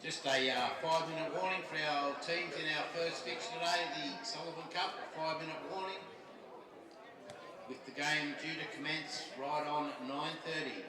Just a 5-minute warning for our teams in our first fixture today, the Sullivan Cup. 5-minute warning with the game due to commence right on 9:30.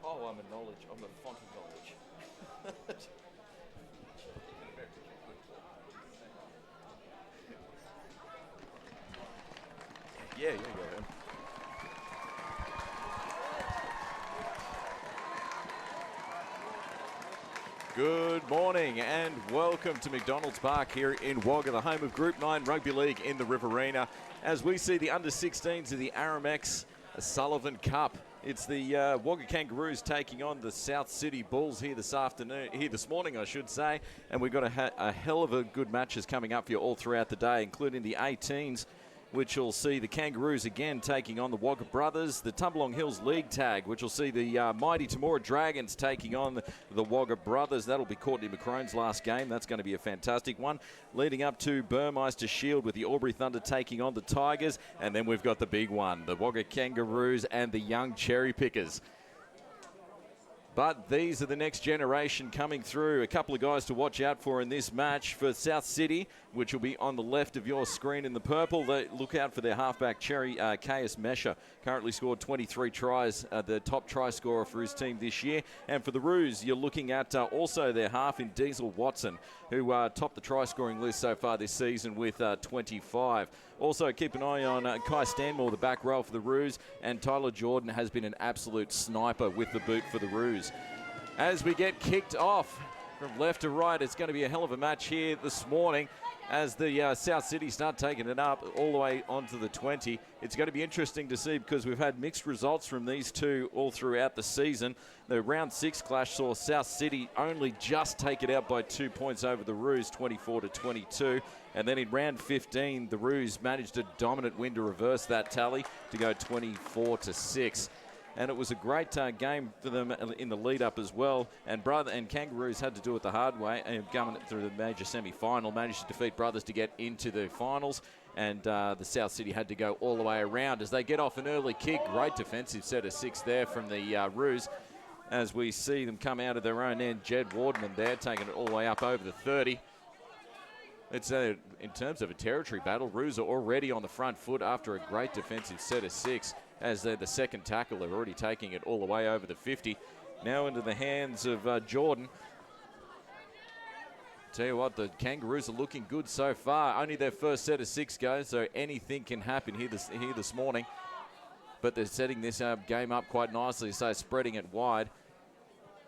Oh, I'm a font of knowledge. Yeah, go ahead. Good morning and welcome to McDonald's Park here in Wagga, the home of Group 9 Rugby League in the Riverina, as we see the under-16s of the Aramex Sullivan Cup. It's the Wagga Kangaroos taking on the South City Bulls here this morning, I should say. And we've got a hell of a good matches coming up for you all throughout the day, including the 18s, which will see the Kangaroos again taking on the Wagga Brothers, the Tumbalong Hills League tag, which will see the mighty Temora Dragons taking on the Wagga Brothers. That'll be Courtney McCrone's last game. That's going to be a fantastic one. Leading up to Burmeister Shield with the Albury Thunder taking on the Tigers. And then we've got the big one, the Wagga Kangaroos and the Young Cherry Pickers. But these are the next generation coming through. A couple of guys to watch out for in this match. For South City, which will be on the left of your screen in the purple, they look out for their halfback, Cherry Caius Mesha. Currently scored 23 tries, the top try scorer for his team this year. And for the Roos, you're looking at also their half in Diesel Watson, who topped the try-scoring list so far this season with 25. Also, keep an eye on Kai Stanmore, the back row for the Roos, and Tyler Jordan has been an absolute sniper with the boot for the Roos. As we get kicked off from left to right, it's going to be a hell of a match here this morning as the South City start taking it up all the way onto the 20. It's going to be interesting to see because we've had mixed results from these two all throughout the season. The round 6 clash saw South City only just take it out by 2 points over the Roos, 24-22. And then in round 15, the Roos managed a dominant win to reverse that tally to go 24-6. And it was a great game for them in the lead-up as well. And Kangaroos had to do it the hard way, and going through the major semi-final, managed to defeat Brothers to get into the finals. And the South City had to go all the way around as they get off an early kick. Great defensive set of 6 there from the Roos. As we see them come out of their own end, Jed Wardman there taking it all the way up over the 30. It's in terms of a territory battle, Roos are already on the front foot after a great defensive set of 6. As they're the second tackle, they're already taking it all the way over the 50. Now into the hands of Jordan. Tell you what, the Kangaroos are looking good so far. Only their first set of 6 goes, so anything can happen here this morning. But they're setting this game up quite nicely, so spreading it wide.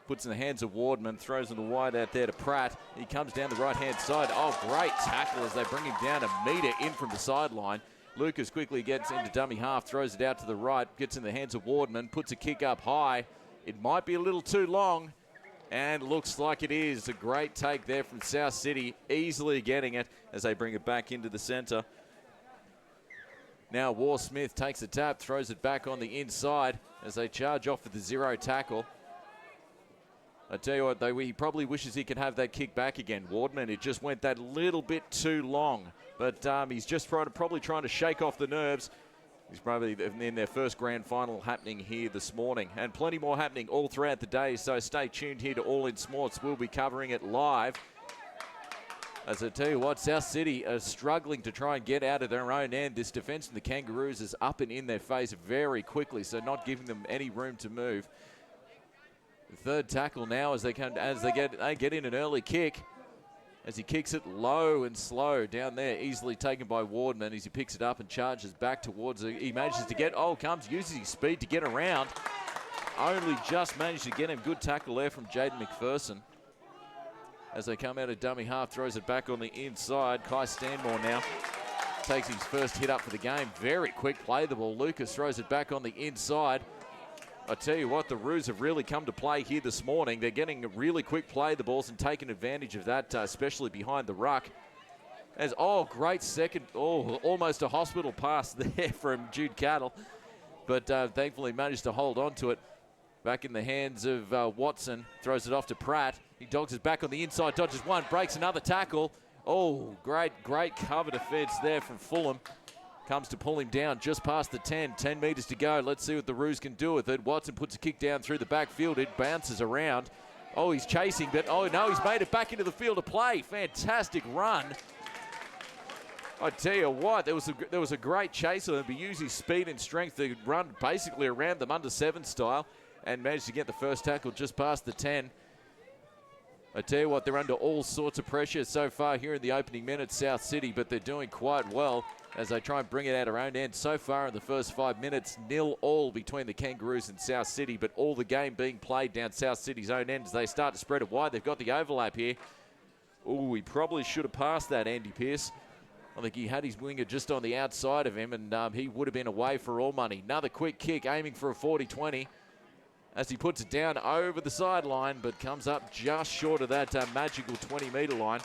Puts in the hands of Wardman, throws in the wide out there to Pratt. He comes down the right-hand side. Oh, great tackle as they bring him down a metre in from the sideline. Lucas quickly gets into dummy half, throws it out to the right, gets in the hands of Wardman, puts a kick up high. It might be a little too long, and looks like it is. A great take there from South City, easily getting it as they bring it back into the centre. Now War Smith takes a tap, throws it back on the inside as they charge off with the 0 tackle. I tell you what, though, he probably wishes he could have that kick back again. Wardman, it just went that little bit too long. But he's just probably trying to shake off the nerves. He's probably in their first grand final happening here this morning. And plenty more happening all throughout the day, so stay tuned here to All In Sports. We'll be covering it live. As I tell you what, South City are struggling to try and get out of their own end. This defence in the Kangaroos is up and in their face very quickly, so not giving them any room to move. The third tackle now as they get in an early kick. As he kicks it low and slow down there, easily taken by Wardman as he picks it up and charges back towards it. He manages to uses his speed to get around. Only just managed to get him. Good tackle there from Jaden McPherson. As they come out of dummy half, throws it back on the inside. Kai Stanmore now takes his first hit up for the game. Very quick play the ball. Lucas throws it back on the inside. I tell you what, the Roos have really come to play here this morning. They're getting a really quick play the balls and taking advantage of that, especially behind the ruck. Great second, almost a hospital pass there from Jude Cattle, but thankfully managed to hold on to it. Back in the hands of Watson, throws it off to Pratt. He dogs it back on the inside, dodges one, breaks another tackle. Oh, great cover defense there from Fulham. Comes to pull him down just past the 10 metres to go. Let's see what the Roos can do with it. Watson puts a kick down through the backfield. It bounces around. Oh, he's chasing, but oh no, he's made it back into the field of play. Fantastic run. I tell you what, there was a great chase of him. He used his speed and strength to run basically around them under 7 style and managed to get the first tackle just past the 10. I tell you what, they're under all sorts of pressure so far here in the opening minutes, South City, but they're doing quite well as they try and bring it out our own end. So far in the first 5 minutes, 0-all between the Kangaroos and South City, but all the game being played down South City's own end as they start to spread it wide. They've got the overlap here. Oh, he probably should have passed that, Andy Pearce. I think he had his winger just on the outside of him, and he would have been away for all money. Another quick kick, aiming for a 40-20. As he puts it down over the sideline, but comes up just short of that magical 20-metre line.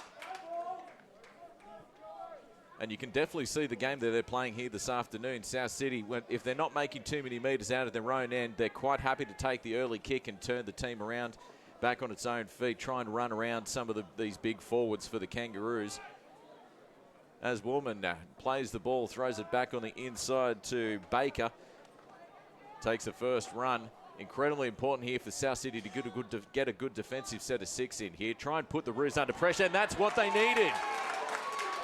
And you can definitely see the game that they're playing here this afternoon. South City, if they're not making too many metres out of their own end, they're quite happy to take the early kick and turn the team around back on its own feet, try and run around some of these big forwards for the Kangaroos. As Woolman plays the ball, throws it back on the inside to Baker. Takes the first run. Incredibly important here for South City to get a good defensive set of 6 in here. Try and put the Roos under pressure, and that's what they needed.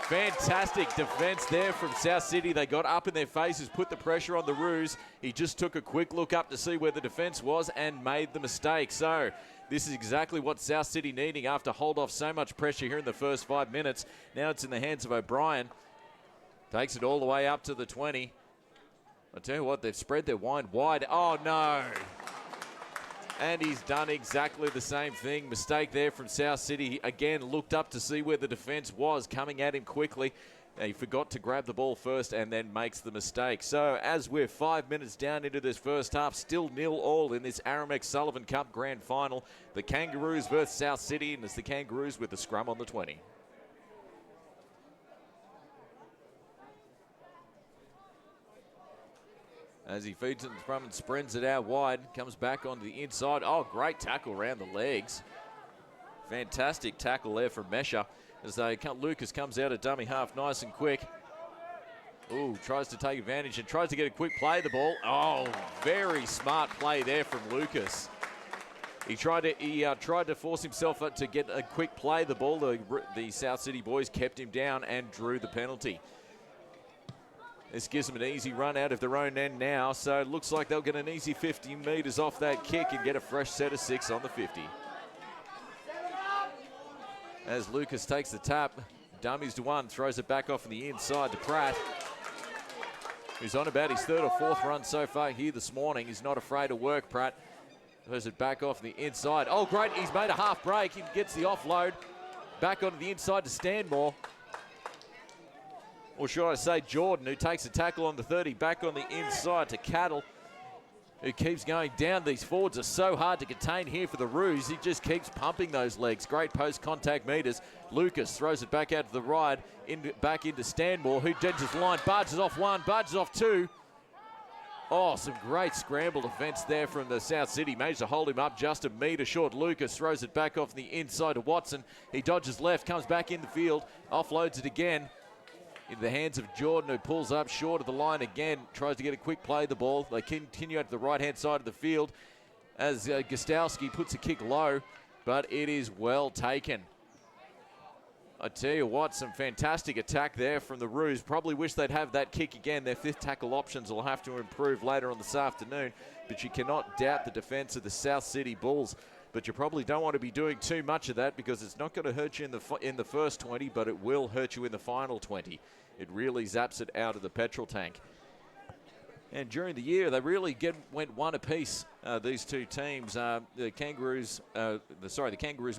Fantastic defense there from South City. They got up in their faces, put the pressure on the Roos. He just took a quick look up to see where the defense was and made the mistake. So this is exactly what South City needing after hold off so much pressure here in the first 5 minutes. Now it's in the hands of O'Brien. Takes it all the way up to the 20. I tell you what, they've spread their wide. Oh, no. And he's done exactly the same thing. Mistake there from South City. He again looked up to see where the defense was, coming at him quickly. He forgot to grab the ball first and then makes the mistake. So as we're 5 minutes down into this first half, still 0-all in this Aramex Sullivan Cup Grand Final. The Kangaroos versus South City, and it's the Kangaroos with the scrum on the 20. As he feeds it from and sprints it out wide, comes back on the inside. Oh, great tackle around the legs. Fantastic tackle there from Mesha. As Lucas comes out of dummy half nice and quick. Ooh, tries to take advantage and tries to get a quick play of the ball. Oh, very smart play there from Lucas. He tried to force himself to get a quick play of the ball. The South City boys kept him down and drew the penalty. This gives them an easy run out of their own end now, so it looks like they'll get an easy 50 metres off that kick and get a fresh set of 6 on the 50. As Lucas takes the tap, dummies to 1, throws it back off on the inside to Pratt, who's on about his 3rd or 4th run so far here this morning. He's not afraid to work, Pratt. Throws it back off the inside. Oh, great, he's made a half break. He gets the offload. Back onto the inside to Stanmore. Or should I say Jordan, who takes a tackle on the 30, back on the inside to Cattle, who keeps going down. These forwards are so hard to contain here for the Roos. He just keeps pumping those legs. Great post-contact meters. Lucas throws it back out to the right, back into Stanmore, who dodges line, barges off 1, barges off 2. Oh, some great scramble defense there from the South City. Managed to hold him up just a metre short. Lucas throws it back off the inside to Watson. He dodges left, comes back in the field, offloads it again. In the hands of Jordan, who pulls up short of the line again, tries to get a quick play of the ball. They continue out to the right-hand side of the field as Gostowski puts a kick low, but it is well taken. I tell you what, some fantastic attack there from the Roos. Probably wish they'd have that kick again. Their 5th tackle options will have to improve later on this afternoon, but you cannot doubt the defense of the South City Bulls. But you probably don't want to be doing too much of that because it's not going to hurt you in the first 20, but it will hurt you in the final 20. It really zaps it out of the petrol tank. And during the year, they really went one apiece, these two teams. The Kangaroos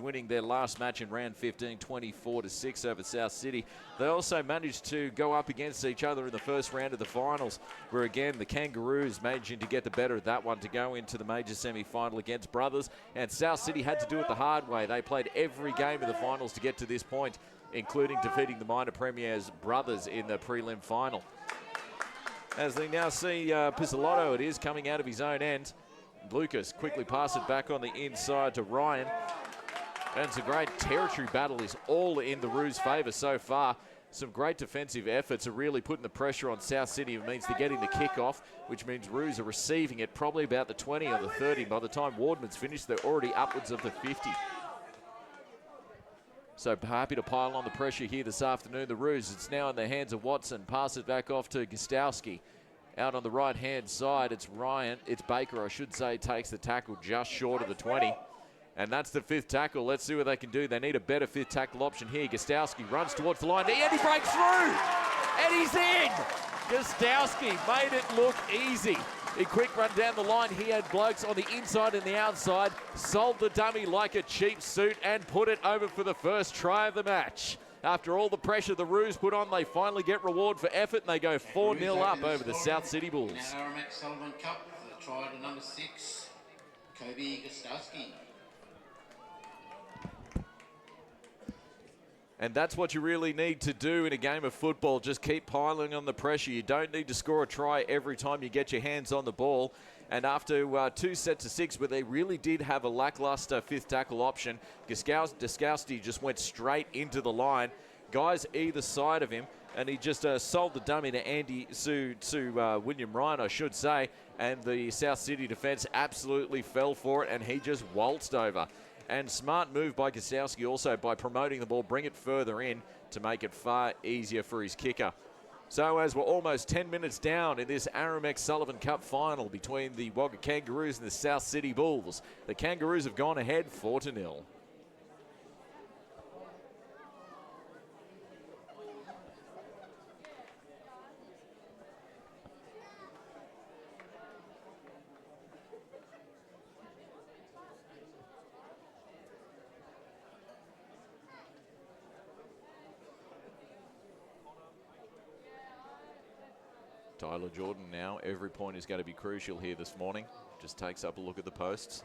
winning their last match in round 15, 24-6 over South City. They also managed to go up against each other in the first round of the finals, where again, the Kangaroos managing to get the better of that one to go into the major semi-final against Brothers. And South City had to do it the hard way. They played every game of the finals to get to this point, including defeating the minor premiers Brothers in the prelim final. As they now see Pizzolotto, it is coming out of his own end. Lucas quickly passes it back on the inside to Ryan. And it's a great territory battle, is all in the Roos' favour so far. Some great defensive efforts are really putting the pressure on South City. It means they're getting the kick off, which means Roos are receiving it probably about the 20 or the 30. By the time Wardman's finished, they're already upwards of the 50. So happy to pile on the pressure here this afternoon. The Roos, it's now in the hands of Watson. Pass it back off to Gostowski. Out on the right-hand side, it's Baker, I should say, takes the tackle just short of the 20. And that's the fifth tackle. Let's see what they can do. They need a better fifth tackle option here. Gostowski runs towards the line, and he breaks through! And he's in! Gostowski made it look easy. A quick run down the line. He had blokes on the inside and the outside. Sold the dummy like a cheap suit and put it over for the first try of the match. After all the pressure the Roos put on, they finally get reward for effort, and they go 4-0 up over the South City Bulls. Now Aramac Sullivan Cup for the try to number 6, Kobe Gostowski. And that's what you really need to do in a game of football. Just keep piling on the pressure. You don't need to score a try every time you get your hands on the ball. And after 2 sets of 6, where they really did have a lackluster fifth tackle option, Gostowski just went straight into the line. Guys either side of him, and he just sold the dummy to William Ryan, I should say. And the South City defence absolutely fell for it, and he just waltzed over. And smart move by Gostowski also by promoting the ball, bring it further in to make it far easier for his kicker. So as we're almost 10 minutes down in this Aramac Sullivan Cup final between the Wagga Kangaroos and the South City Bulls, the Kangaroos have gone ahead 4-0. Tyler Jordan now, every point is going to be crucial here this morning. Just takes up a look at the posts.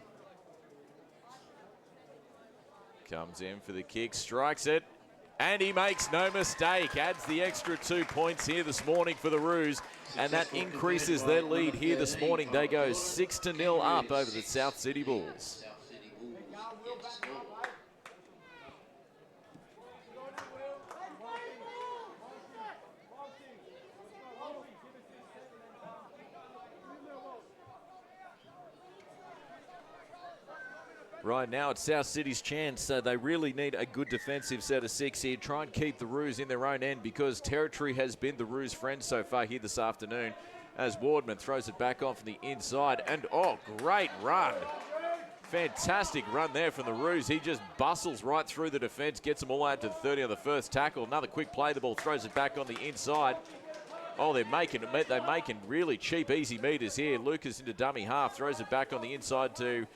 Comes in for the kick, strikes it, and he makes no mistake. Adds the extra 2 points here this morning for the Roos, and that increases their lead here this morning. They go 6-0 up over the South City Bulls. Right now, it's South City's chance, so they really need a good defensive set of 6 here. Try and keep the Roos in their own end, because territory has been the Roos' friend so far here this afternoon, as Wardman throws it back on from the inside. And, oh, great run. Fantastic run there from the Roos. He just bustles right through the defence, gets them all out to the 30 on the first tackle. Another quick play, the ball throws it back on the inside. Oh, they're making really cheap, easy meters here. Lucas into dummy half, throws it back on the inside to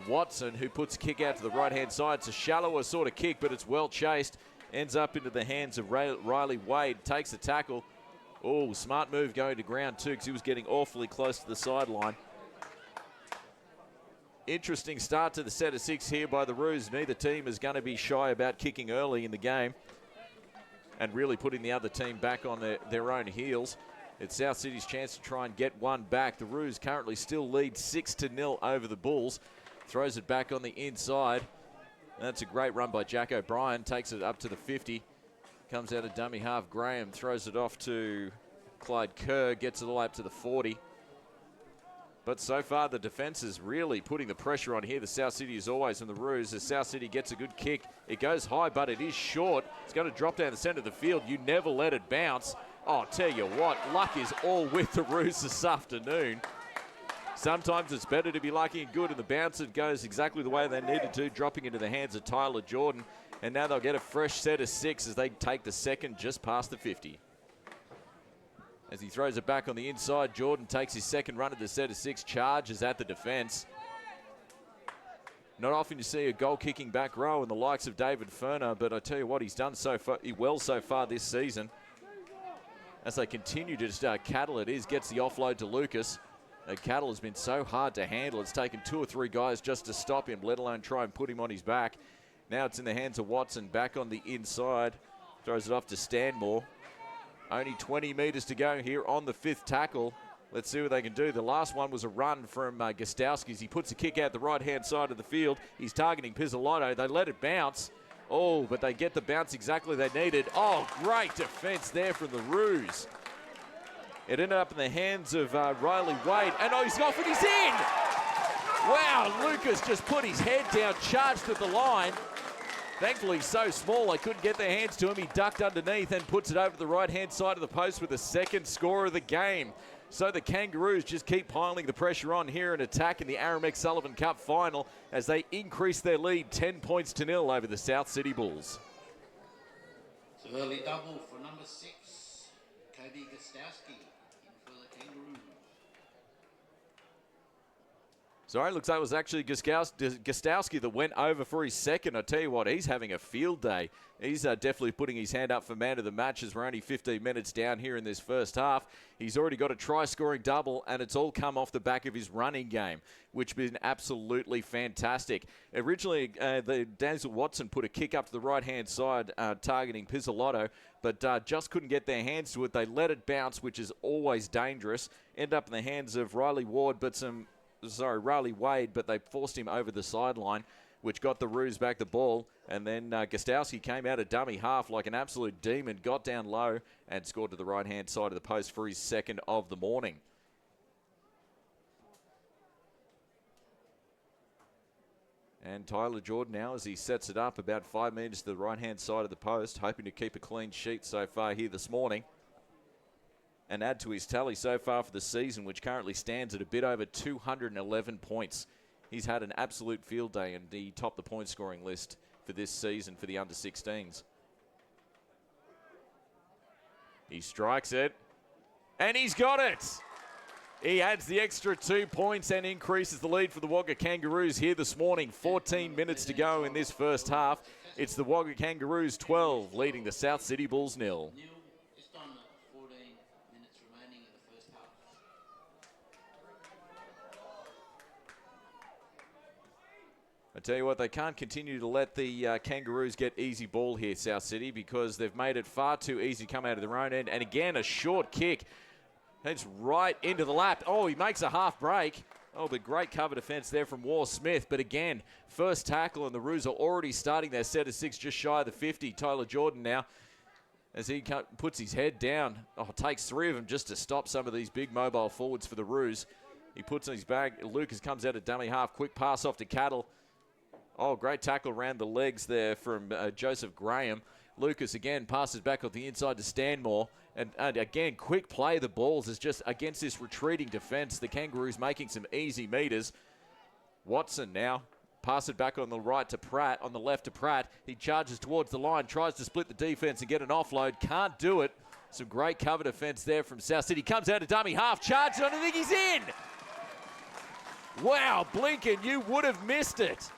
Watson, who puts a kick out to the right-hand side. It's a shallower sort of kick, but it's well chased. Ends up into the hands of Riley Wade. Takes the tackle. Oh, smart move going to ground too, because he was getting awfully close to the sideline. Interesting start to the set of 6 here by the Roos. Neither team is going to be shy about kicking early in the game and really putting the other team back on their own heels. It's South City's chance to try and get one back. The Roos currently still lead 6-0 over the Bulls. Throws it back on the inside. That's a great run by Jack O'Brien. Takes it up to the 50. Comes out of dummy half. Graham throws it off to Clyde Kerr. Gets it all up to the 40. But so far, the defense is really putting the pressure on here. The South City is always in the Roos. The South City gets a good kick. It goes high, but it is short. It's going to drop down the center of the field. You never let it bounce. Oh, I'll tell you what, luck is all with the Roos this afternoon. Sometimes it's better to be lucky and good, and the bounce it goes exactly the way they needed to, dropping into the hands of Tyler Jordan. And now they'll get a fresh set of 6 as they take the second just past the 50. As he throws it back on the inside, Jordan takes his second run at the set of 6, charges at the defense. Not often you see a goal-kicking back row in the likes of David Ferner, but I tell you what, he's done so far this season. As they continue to just cattle it is, gets the offload to Lucas. Cattle has been so hard to handle. It's taken 2 or 3 guys just to stop him, let alone try and put him on his back. Now it's in the hands of Watson, back on the inside. Throws it off to Stanmore. Only 20 metres to go here on the 5th tackle. Let's see what they can do. The last one was a run from Gostowski. He puts a kick out the right-hand side of the field. He's targeting Pizzolotto. They let it bounce. Oh, but they get the bounce exactly they needed. Oh, great defence there from the Roos. It ended up in the hands of Riley Wade. And oh, he's off and he's in! Wow, Lucas just put his head down, charged at the line. Thankfully, so small, they couldn't get their hands to him. He ducked underneath and puts it over to the right-hand side of the post with the second score of the game. So the Kangaroos just keep piling the pressure on here and attack in the Aramex Sullivan Cup final as they increase their lead 10 points to 0 over the South Sydney Bulls. It's an early double for number 6, Cody Gostowski, in for the Kangaroos. Sorry, looks like it was actually Gostowski that went over for his second. I tell you what, he's having a field day. He's definitely putting his hand up for man of the match as we're only 15 minutes down here in this first half. He's already got a try-scoring double, and it's all come off the back of his running game, which has been absolutely fantastic. Originally, the Denzel Watson put a kick up to the right-hand side, targeting Pizzolotto, but just couldn't get their hands to it. They let it bounce, which is always dangerous. End up in the hands of Riley Wade, but they forced him over the sideline, which got the Roos back the ball. And then Gostowski came out of dummy half like an absolute demon, got down low and scored to the right-hand side of the post for his second of the morning. And Tyler Jordan now, as he sets it up about 5 metres to the right-hand side of the post, hoping to keep a clean sheet so far here this morning and add to his tally so far for the season, which currently stands at a bit over 211 points. He's had an absolute field day, and he topped the point scoring list for this season for the under-16s. He strikes it, and he's got it! He adds the extra 2 points and increases the lead for the Wagga Kangaroos here this morning. 14 minutes to go in this first half. It's the Wagga Kangaroos 12, leading the South Sydney Bulls 0. I tell you what, they can't continue to let the Kangaroos get easy ball here, South City, because they've made it far too easy to come out of their own end. And again, a short kick. Heads right into the lap. Oh, he makes a half break. Oh, but great cover defense there from War Smith. But again, first tackle, and the Roos are already starting their set of 6 just shy of the 50. Tyler Jordan now, as he puts his head down. Oh, takes 3 of them just to stop some of these big mobile forwards for the Roos. He puts in his bag. Lucas comes out of dummy half. Quick pass off to Cattle. Oh, great tackle around the legs there from Joseph Graham. Lucas again passes back on the inside to Stanmore. And again, quick play of the balls is just against this retreating defense. The Kangaroos making some easy meters. Watson now. Pass it back on the right to Pratt, on the left to Pratt. He charges towards the line, tries to split the defense and get an offload. Can't do it. Some great cover defense there from South City. Comes out of dummy half, charges on, I think he's in. Wow, Blinken, you would have missed it.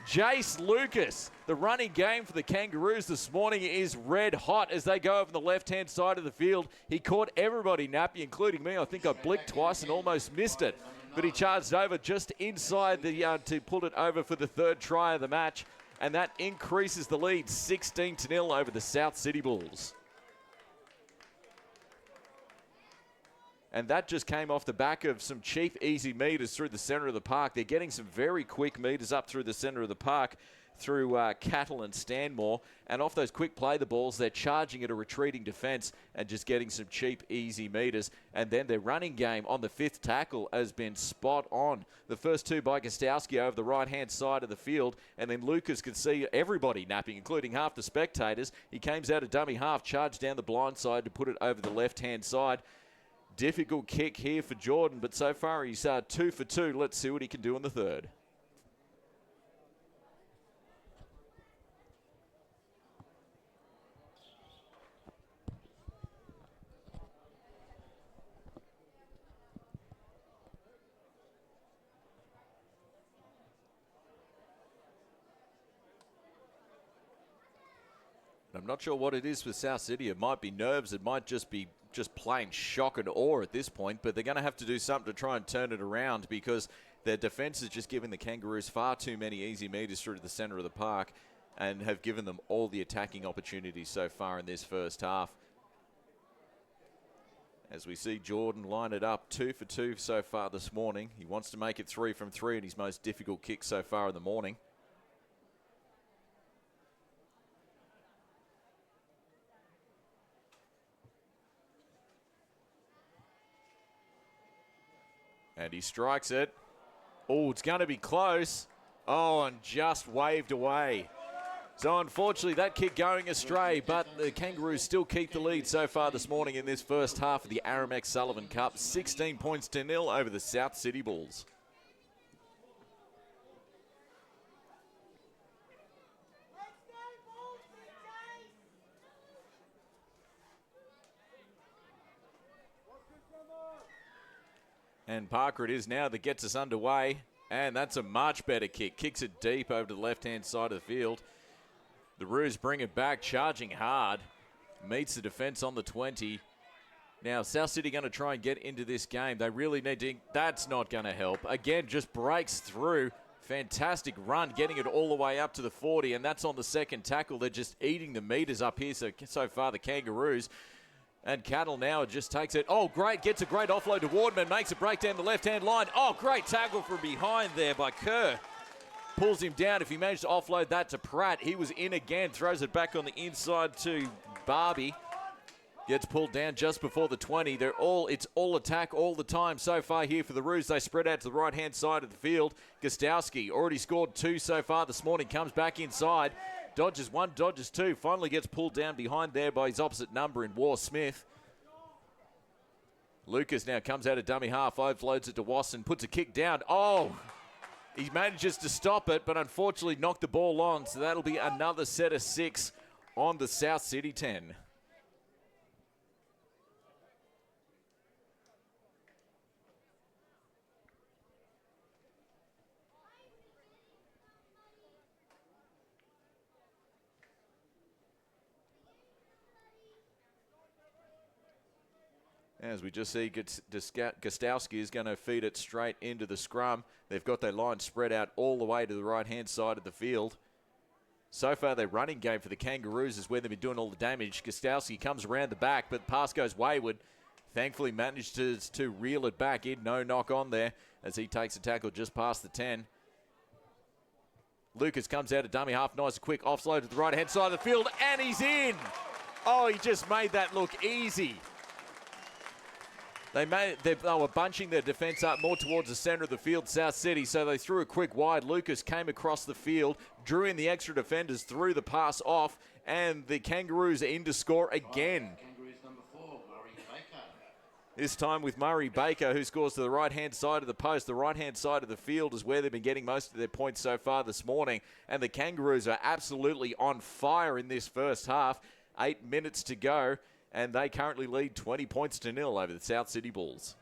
Jace Lucas, the running game for the Kangaroos this morning is red hot as they go over the left-hand side of the field. He caught everybody nappy, including me. I think I blinked twice and almost missed it. But he charged over just inside the to pull it over for the third try of the match. And that increases the lead 16-0 over the South Sydney Bulls. And that just came off the back of some cheap, easy meters through the centre of the park. They're getting some very quick meters up through the centre of the park through Cattle and Stanmore. And off those quick play the balls, they're charging at a retreating defence and just getting some cheap, easy meters. And then their running game on the 5th tackle has been spot on. The first 2 by Gostowski over the right-hand side of the field. And then Lucas could see everybody napping, including half the spectators. He comes out of dummy half, charged down the blind side to put it over the left-hand side. Difficult kick here for Jordan, but so far he's 2 for 2. Let's see what he can do in the third. I'm not sure what it is with South City. It might be nerves. It might just be plain shock and awe at this point, but they're going to have to do something to try and turn it around because their defense is just giving the Kangaroos far too many easy meters through to the center of the park and have given them all the attacking opportunities so far in this first half. As we see Jordan line it up 2 for 2 so far this morning. He wants to make it 3 from 3 in his most difficult kick so far in the morning. And he strikes it. Oh, it's going to be close. Oh, and just waved away. So unfortunately that kick going astray, but the Kangaroos still keep the lead so far this morning in this first half of the Aramex Sullivan Cup. 16 points to 0 over the South Sydney Bulls. And Parker it is now that gets us underway. And that's a much better kick. Kicks it deep over to the left-hand side of the field. The Roos bring it back, charging hard. Meets the defence on the 20. Now, South City going to try and get into this game. They really need to. That's not going to help. Again, just breaks through. Fantastic run, getting it all the way up to the 40. And that's on the second tackle. They're just eating the metres up here so far, the Kangaroos. And Cattle now just takes it. Oh, great. Gets a great offload to Wardman. Makes a break down the left-hand line. Oh, great tackle from behind there by Kerr. Pulls him down. If he managed to offload that to Pratt, he was in again. Throws it back on the inside to Barbie. Gets pulled down just before the 20. It's all attack all the time so far here for the Roos. They spread out to the right-hand side of the field. Gostowski already scored 2 so far this morning. Comes back inside. Dodges 1, dodges 2. Finally gets pulled down behind there by his opposite number in War Smith. Lucas now comes out of dummy half, overloads it to Wasson, puts a kick down. Oh, he manages to stop it, but unfortunately knocked the ball on. So that'll be another set of 6 on the South City 10. As we just see, Gostowski is going to feed it straight into the scrum. They've got their line spread out all the way to the right-hand side of the field. So far, their running game for the Kangaroos is where they've been doing all the damage. Gostowski comes around the back, but the pass goes wayward. Thankfully, managed to reel it back in. No knock on there as he takes a tackle just past the 10. Lucas comes out of dummy half. Nice quick offload to the right-hand side of the field, and he's in. Oh, he just made that look easy. They were bunching their defence up more towards the centre of the field, South City, so they threw a quick wide. Lucas came across the field, drew in the extra defenders, threw the pass off, and the Kangaroos are in to score again. Kangaroos number 4, Murray Baker. This time with Murray Baker, who scores to the right-hand side of the post. The right-hand side of the field is where they've been getting most of their points so far this morning, and the Kangaroos are absolutely on fire in this first half. 8 minutes to go. And they currently lead 20 points to 0 over the South City Bulls.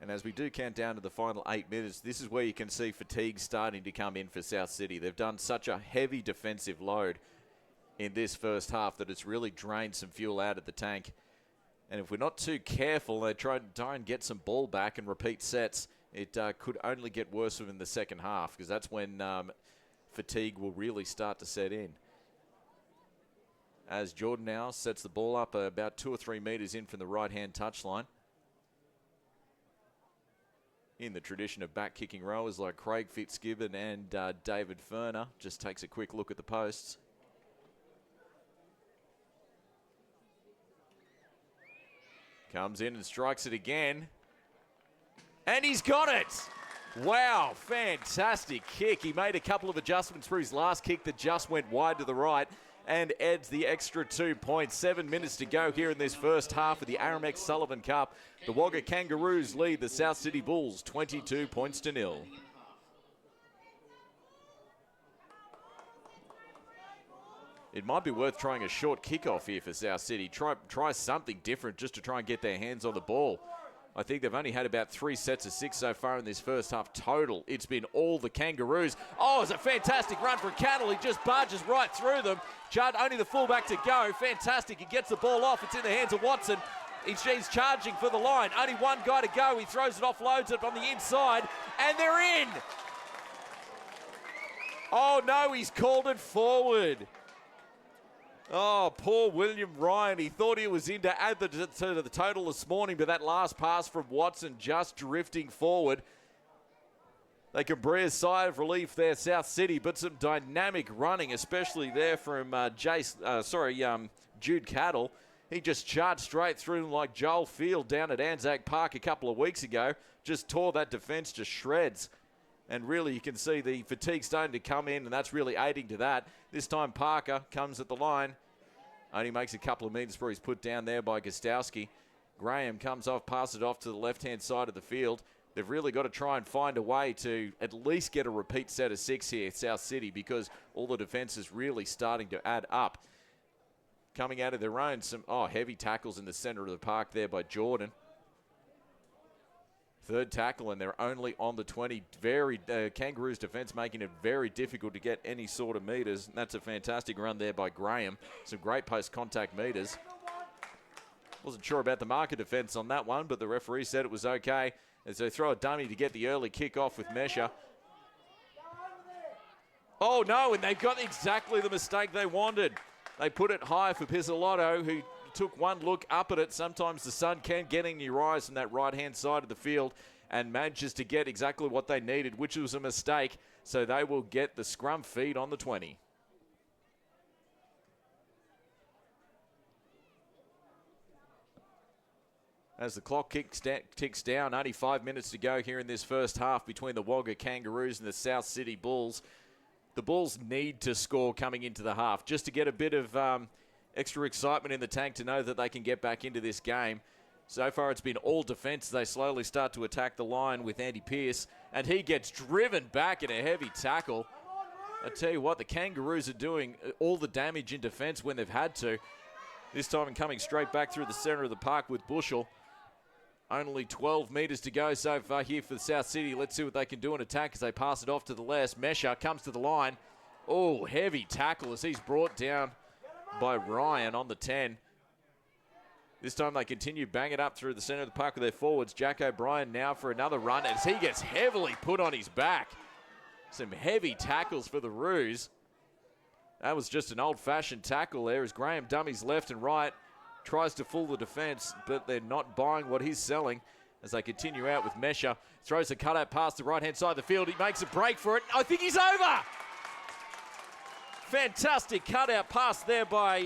And as we do count down to the final 8 minutes, this is where you can see fatigue starting to come in for South City. They've done such a heavy defensive load in this first half that it's really drained some fuel out of the tank. And if we're not too careful, they try and get some ball back and repeat sets, it could only get worse in the second half, because that's when fatigue will really start to set in. As Jordan now sets the ball up about 2 or 3 metres in from the right-hand touchline. In the tradition of back-kicking rowers like Craig Fitzgibbon and David Ferner, just takes a quick look at the posts. Comes in and strikes it again. And he's got it! Wow, fantastic kick. He made a couple of adjustments for his last kick that just went wide to the right and adds the extra 2 points. 7 minutes to go here in this first half of the Aramex Sullivan Cup. The Wagga Kangaroos lead the South City Bulls 22 points to 0. It might be worth trying a short kickoff here for South City. Try something different just to try and get their hands on the ball. I think they've only had about 3 sets of 6 so far in this first half total. It's been all the Kangaroos. Oh, it's a fantastic run from Cattle. He just barges right through them. Judd, only the fullback to go. Fantastic. He gets the ball off. It's in the hands of Watson. He's charging for the line. Only one guy to go. He throws it off, loads it on the inside, and they're in. Oh, no, he's called it forward. Oh, poor William Ryan. He thought he was in to add to the total this morning, but that last pass from Watson just drifting forward. They can breathe a sigh of relief there, South City, but some dynamic running, especially there from Jude Cattle. He just charged straight through them like Joel Field down at Anzac Park a couple of weeks ago. Just tore that defence to shreds. And really, you can see the fatigue starting to come in, and that's really aiding to that. This time, Parker comes at the line. Only makes a couple of metres before he's put down there by Gostowski. Graham comes off, passes it off to the left-hand side of the field. They've really got to try and find a way to at least get a repeat set of 6 here, South City, because all the defence is really starting to add up. Coming out of their own, some heavy tackles in the centre of the park there by Jordan. Third tackle, and they're only on the 20. Kangaroos defence making it very difficult to get any sort of metres. And that's a fantastic run there by Graham. Some great post-contact metres. Wasn't sure about the marker defence on that one, but the referee said it was okay as they throw a dummy to get the early kick off with Mesha. Oh no, and they got exactly the mistake they wanted. They put it high for Pizzolotto, who took one look up at it. Sometimes the sun can get in your eyes from that right-hand side of the field, and manages to get exactly what they needed, which was a mistake. So they will get the scrum feed on the 20. As the clock ticks down, only 5 minutes to go here in this first half between the Wagga Kangaroos and the South City Bulls. The Bulls need to score coming into the half just to get a bit of extra excitement in the tank to know that they can get back into this game. So far it's been all defence. They slowly start to attack the line with Andy Pearce, and he gets driven back in a heavy tackle. I tell you what, the Kangaroos are doing all the damage in defence when they've had to. This time coming straight back through the centre of the park with Bushell. Only 12 metres to go so far here for the South City. Let's see what they can do in attack as they pass it off to the left. Mesha comes to the line. Oh, heavy tackle as he's brought down by Ryan on the 10. This time they continue bang it up through the centre of the park with their forwards. Jack O'Brien now for another run as he gets heavily put on his back. Some heavy tackles for the Roos. That was just an old-fashioned tackle there as Graham dummies left and right. Tries to fool the defence, but they're not buying what he's selling as they continue out with Mesha. Throws a cutout past the right-hand side of the field. He makes a break for it. I think he's over. Fantastic cutout pass there by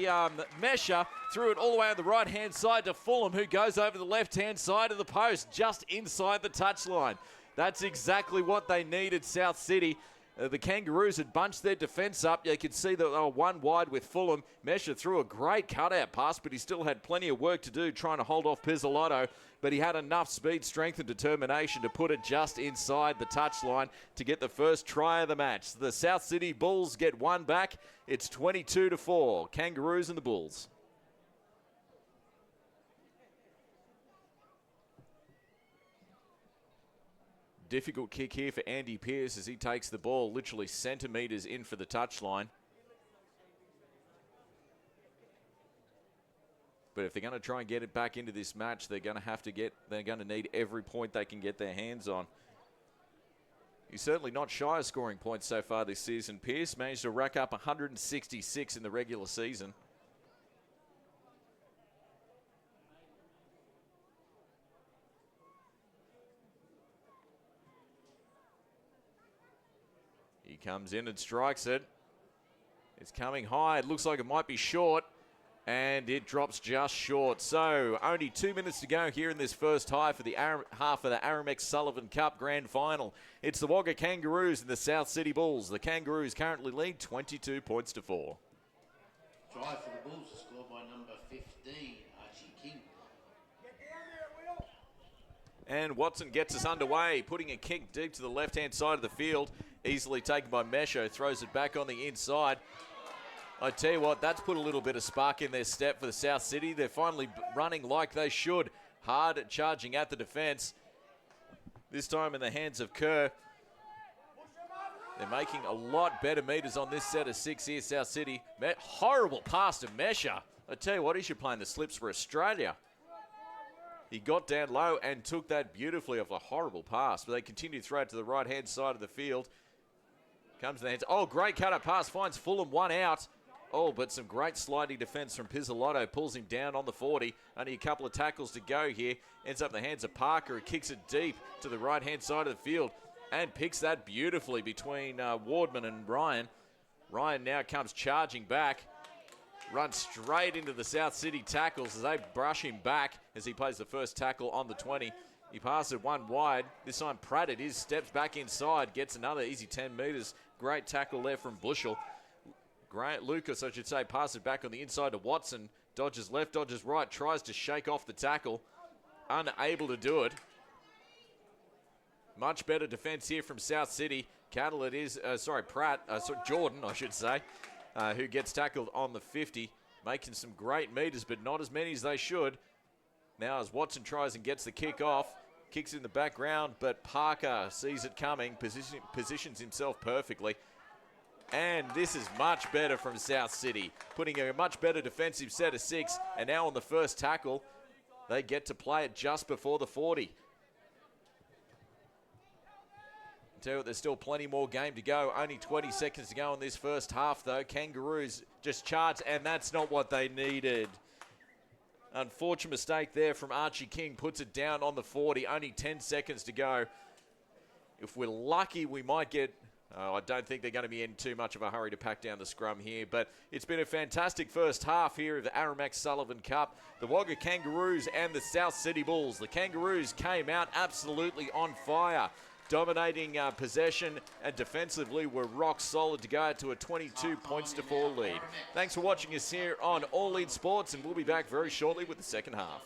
Mesha. Threw it all the way on the right-hand side to Fulham, who goes over the left-hand side of the post, just inside the touchline. That's exactly what they needed, South City. The Kangaroos had bunched their defence up. You could see that they were one wide with Fulham. Mesha threw a great cutout pass, but he still had plenty of work to do trying to hold off Pizzolotto. But he had enough speed, strength and determination to put it just inside the touchline to get the first try of the match. The South City Bulls get one back. It's 22-4. Kangaroos and the Bulls. Difficult kick here for Andy Pearce as he takes the ball literally centimetres in for the touchline. But if they're going to try and get it back into this match, they're going to need every point they can get their hands on. He's certainly not shy of scoring points so far this season. Pearce managed to rack up 166 in the regular season. He comes in and strikes it. It's coming high. It looks like it might be short. And it drops just short. So only 2 minutes to go here in this first half of the Aramex Sullivan Cup Grand Final. It's the Wagga Kangaroos and the South City Bulls. The Kangaroos currently lead 22 points to 4. Try for the Bulls is scored by number 15, Archie King. And Watson gets us underway, putting a kick deep to the left-hand side of the field. Easily taken by Mesho, throws it back on the inside. I tell you what, that's put a little bit of spark in their step for the South City. They're finally running like they should. Hard at charging at the defence. This time in the hands of Kerr. They're making a lot better meters on this set of 6 here, South City. Horrible pass to Mesha. I tell you what, he should play in the slips for Australia. He got down low and took that beautifully off a horrible pass. But they continue to throw it to the right-hand side of the field. Comes to the hands. Oh, great cut-up pass. Finds Fulham one out. Oh, but some great sliding defence from Pizzolotto. Pulls him down on the 40. Only a couple of tackles to go here. Ends up in the hands of Parker, who kicks it deep to the right-hand side of the field. and picks that beautifully between Wardman and Ryan. Ryan now comes charging back, runs straight into the South City tackles as they brush him back as he plays the first tackle on the 20. He passes it one wide. This time Pratt it is, steps back inside, gets another easy 10 metres. Great tackle there from Bushell. Great Lucas, I should say, passes it back on the inside to Watson. Dodges left, dodges right, tries to shake off the tackle. Unable to do it. Much better defence here from South City. Cattle it is, Jordan, I should say, who gets tackled on the 50. Making some great metres, but not as many as they should. Now as Watson tries and gets the kick off, kicks in the background, but Parker sees it coming, positions himself perfectly. And this is much better from South City, putting a much better defensive set of 6, and now on the first tackle, they get to play it just before the 40. Tell you what, there's still plenty more game to go. Only 20 seconds to go in this first half, though. Kangaroos just charge, and that's not what they needed. Unfortunate mistake there from Archie King. Puts it down on the 40. Only 10 seconds to go. If we're lucky, we might get... I don't think they're going to be in too much of a hurry to pack down the scrum here, but it's been a fantastic first half here of the Aramac Sullivan Cup. The Wagga Kangaroos and the South City Bulls. The Kangaroos came out absolutely on fire, dominating possession, and defensively were rock solid to go out to a 22 points to 4 lead. Thanks for watching us here on All In Sports, and we'll be back very shortly with the second half.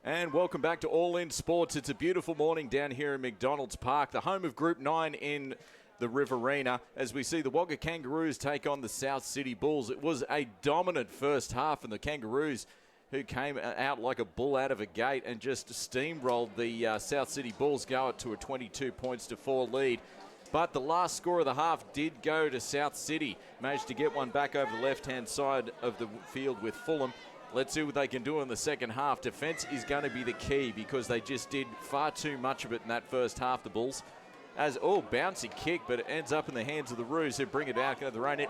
And welcome back to All In Sports. It's a beautiful morning down here in McDonald's Park, the home of Group 9 in the Riverina, as we see the Wagga Kangaroos take on the South City Bulls. It was a dominant first half, and the Kangaroos, who came out like a bull out of a gate and just steamrolled the South City Bulls, go it to a 22-4 lead. But the last score of the half did go to South City. Managed to get one back over the left-hand side of the field with Fulham. Let's see what they can do in the second half. Defence is going to be the key because they just did far too much of it in that first half, the Bulls. As, bouncy kick, but it ends up in the hands of the Roos, who bring it out of the own end.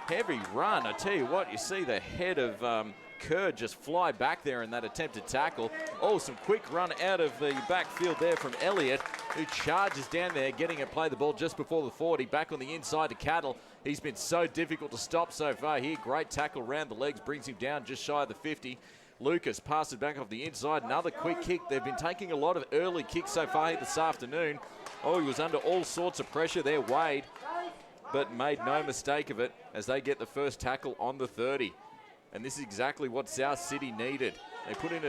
Heavy run. I tell you what, you see the head of Kerr just fly back there in that attempted tackle. Some quick run out of the backfield there from Elliott, who charges down there, getting it, play the ball just before the 40, back on the inside to Cattle. He's been so difficult to stop so far here. Great tackle around the legs, brings him down just shy of the 50. Lucas passes it back off the inside. Another quick kick. They've been taking a lot of early kicks so far here this afternoon. He was under all sorts of pressure there, Wade, but made no mistake of it as they get the first tackle on the 30. And this is exactly what South City needed. They put in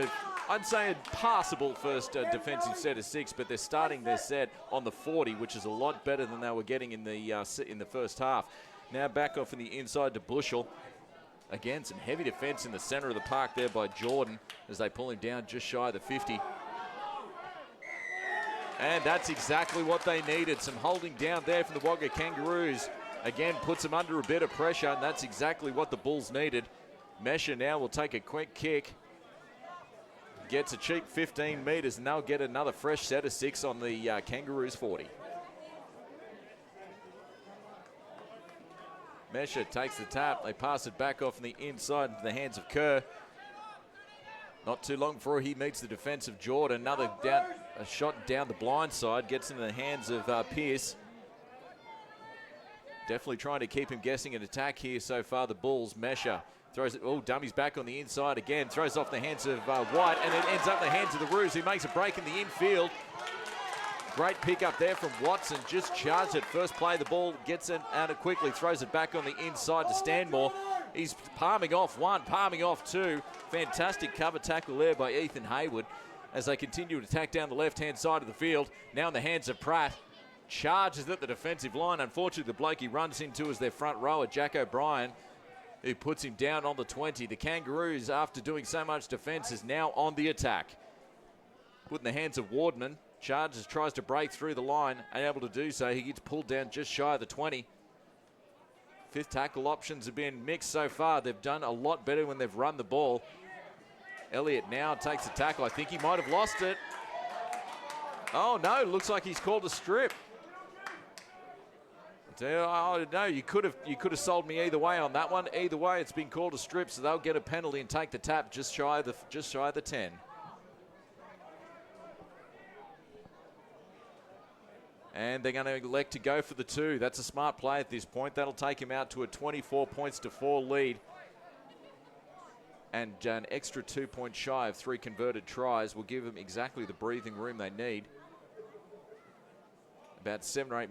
I'd say a passable first defensive set of 6, but they're starting their set on the 40, which is a lot better than they were getting in the first half. Now back off in the inside to Bushell. Again, some heavy defense in the center of the park there by Jordan as they pull him down just shy of the 50. And that's exactly what they needed. Some holding down there from the Wagga Kangaroos. Again, puts them under a bit of pressure, and that's exactly what the Bulls needed. Mesha now will take a quick kick. Gets a cheap 15 metres, and they'll get another fresh set of 6 on the Kangaroos 40. Mesha takes the tap. They pass it back off on the inside into the hands of Kerr. Not too long before he meets the defence of Jordan. Another a shot down the blind side. Gets into the hands of Pierce. Definitely trying to keep him guessing an attack here so far, the Bulls. Mesha throws it, dummies back on the inside again. Throws off the hands of White, and it ends up in the hands of the Roos, who makes a break in the infield. Great pick up there from Watson. Just charged it. First play, the ball gets it out of quickly. Throws it back on the inside to Stanmore. He's palming off one, palming off two. Fantastic cover tackle there by Ethan Hayward as they continue to attack down the left-hand side of the field. Now in the hands of Pratt. Charges at the defensive line. Unfortunately, the bloke he runs into is their front rower, Jack O'Brien, who puts him down on the 20. The Kangaroos, after doing so much defence, is now on the attack. Put in the hands of Wardman. Charges, tries to break through the line, unable to do so. He gets pulled down just shy of the 20. Fifth tackle options have been mixed so far. They've done a lot better when they've run the ball. Elliott now takes the tackle. I think he might have lost it. Oh no, looks like he's called a strip. I don't know, you could have sold me either way on that one. Either way, it's been called a strip, so they'll get a penalty and take the tap just shy of the 10. And they're going to elect to go for the 2. That's a smart play at this point. That'll take him out to a 24-4 lead. And an extra 2 points shy of 3 converted tries will give them exactly the breathing room they need. About 7 or 8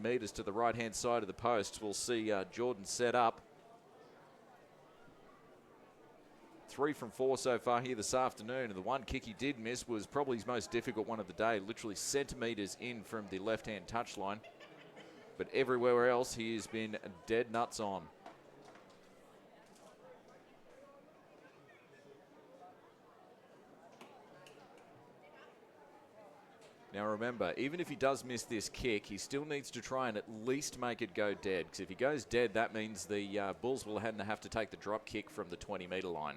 meters to the right-hand side of the post. We'll see Jordan set up. 3 from 4 so far here this afternoon, and the one kick he did miss was probably his most difficult one of the day, literally centimetres in from the left-hand touchline. But everywhere else, he has been dead nuts on. Now remember, even if he does miss this kick, he still needs to try and at least make it go dead, because if he goes dead, that means the Bulls will have to take the drop kick from the 20-metre line.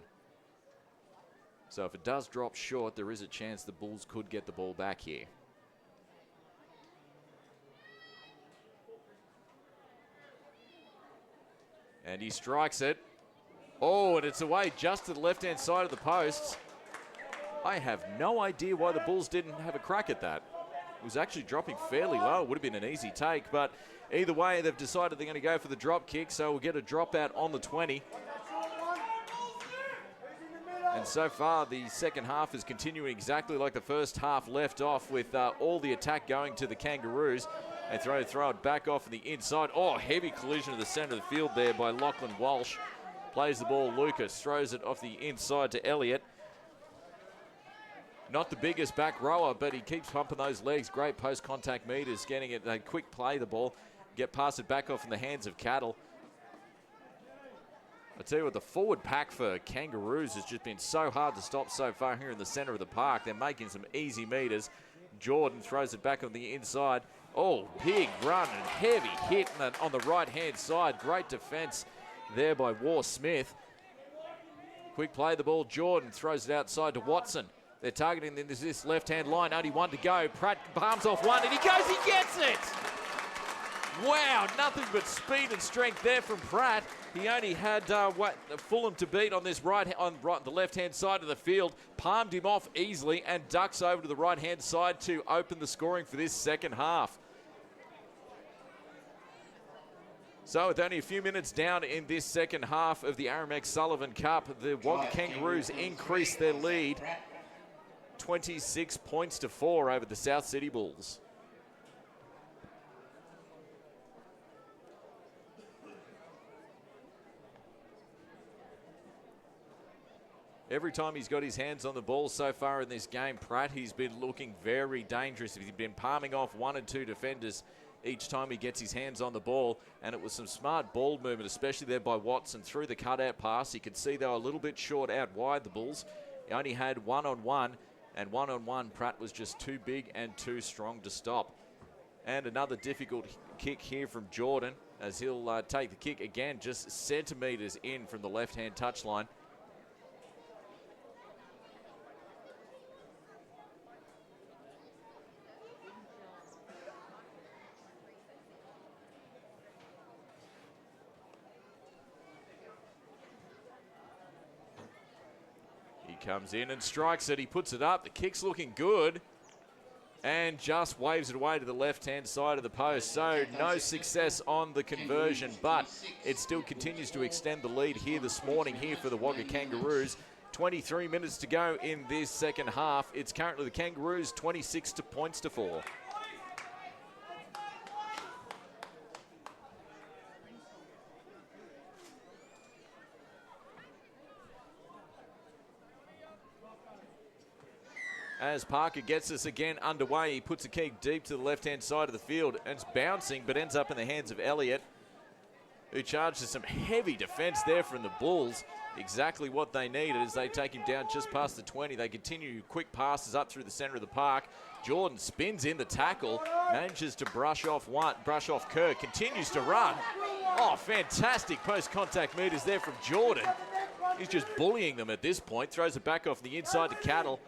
So if it does drop short, there is a chance the Bulls could get the ball back here. And he strikes it. And it's away just to the left-hand side of the posts. I have no idea why the Bulls didn't have a crack at that. It was actually dropping fairly low. It would have been an easy take, but either way, they've decided they're going to go for the drop kick, so we'll get a drop out on the 20. And so far, the second half is continuing exactly like the first half left off, with all the attack going to the Kangaroos. They throw it back off in the inside. Heavy collision to the center of the field there by Lachlan Walsh. Plays the ball, Lucas throws it off the inside to Elliott. Not the biggest back rower, but he keeps pumping those legs. Great post-contact meters, getting it a quick play the ball, get past it back off in the hands of Cattle. I tell you what, the forward pack for Kangaroos has just been so hard to stop so far here in the center of the park. They're making some easy meters. Jordan throws it back on the inside. Oh, big run and heavy hit on the right-hand side. Great defense there by War Smith. Quick play the ball. Jordan throws it outside to Watson. They're targeting this left-hand line. Only one to go. Pratt palms off one, and he goes, he gets it! Wow, nothing but speed and strength there from Pratt. He only had Fulham to beat on this the left-hand side of the field. Palmed him off easily and ducks over to the right-hand side to open the scoring for this second half. So with only a few minutes down in this second half of the Aramex Sullivan Cup, the Wagga Kangaroos increase their lead 26 points to 4 over the South City Bulls. Every time he's got his hands on the ball so far in this game, Pratt, he's been looking very dangerous. He's been palming off 1 and 2 defenders each time he gets his hands on the ball, and it was some smart ball movement, especially there by Watson through the cutout pass. You could see they were a little bit short out wide, the Bulls. He only had one-on-one, and one-on-one, Pratt was just too big and too strong to stop. And another difficult kick here from Jordan, as he'll take the kick again, just centimetres in from the left-hand touchline. Comes in and strikes it. He puts it up. The kick's looking good. And just waves it away to the left-hand side of the post. So no success on the conversion, but it still continues to extend the lead here this morning here for the Wagga Kangaroos. 23 minutes to go in this second half. It's currently the Kangaroos 26 points to 4. As Parker gets us again underway, he puts a kick deep to the left-hand side of the field, and it's bouncing, but ends up in the hands of Elliott, who charges some heavy defense there from the Bulls. Exactly what they needed as they take him down just past the 20. They continue quick passes up through the center of the park. Jordan spins in the tackle, manages to brush off Kerr, continues to run. Oh, fantastic post-contact meters there from Jordan. He's just bullying them at this point, throws it back off the inside to Cattle.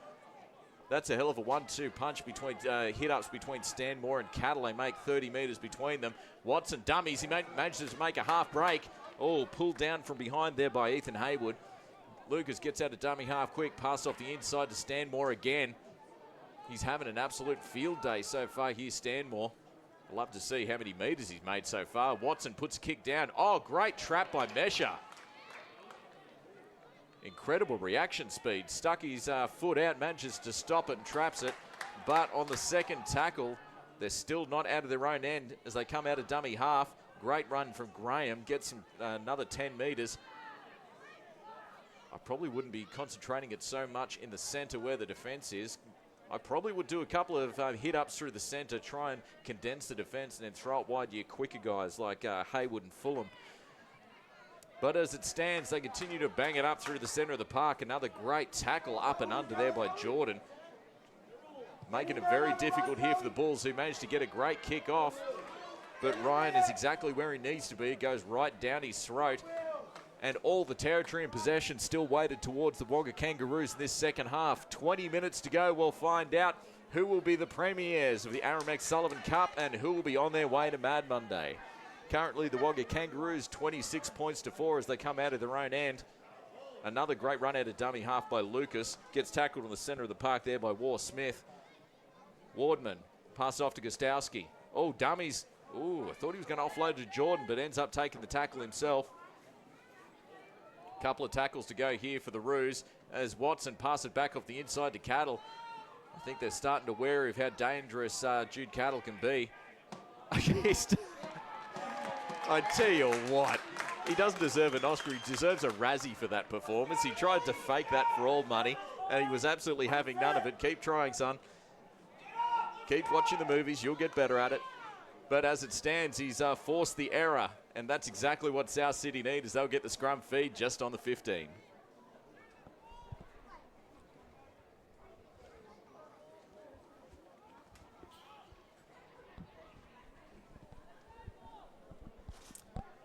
That's a hell of a 1-2 punch between hit-ups between Stanmore and Cattle. They make 30 metres between them. Watson dummies. He manages to make a half break. Oh, pulled down from behind there by Ethan Haywood. Lucas gets out a dummy half quick. Pass off the inside to Stanmore again. He's having an absolute field day so far here, Stanmore. I'd love to see how many metres he's made so far. Watson puts a kick down. Oh, great trap by Mesha. Incredible reaction speed. Stuck his foot out, manages to stop it and traps it. But on the second tackle, they're still not out of their own end as they come out of dummy half. Great run from Graham. Gets him another 10 metres. I probably wouldn't be concentrating it so much in the centre where the defence is. I probably would do a couple of hit-ups through the centre, try and condense the defence and then throw it wide to your quicker guys like Haywood and Fulham. But as it stands, they continue to bang it up through the center of the park. Another great tackle up and under there by Jordan. Making it very difficult here for the Bulls, who managed to get a great kick off. But Ryan is exactly where he needs to be. It goes right down his throat. And all the territory and possession still weighted towards the Wagga Kangaroos in this second half. 20 minutes to go. We'll find out who will be the premiers of the Aramex Sullivan Cup and who will be on their way to Mad Monday. Currently, the Wagga Kangaroos 26 points to 4 as they come out of their own end. Another great run out of dummy half by Lucas. Gets tackled in the center of the park there by War Smith. Wardman, pass off to Gostowski. Oh, dummies. Oh, I thought he was going to offload to Jordan, but ends up taking the tackle himself. Couple of tackles to go here for the Roos as Watson passes it back off the inside to Cattle. I think they're starting to wary of how dangerous Jude Cattle can be. I tell you what, he doesn't deserve an Oscar. He deserves a Razzie for that performance. He tried to fake that for all money, and he was absolutely having none of it. Keep trying, son. Keep watching the movies. You'll get better at it. But as it stands, he's forced the error, and that's exactly what South City need, is they'll get the scrum feed just on the 15.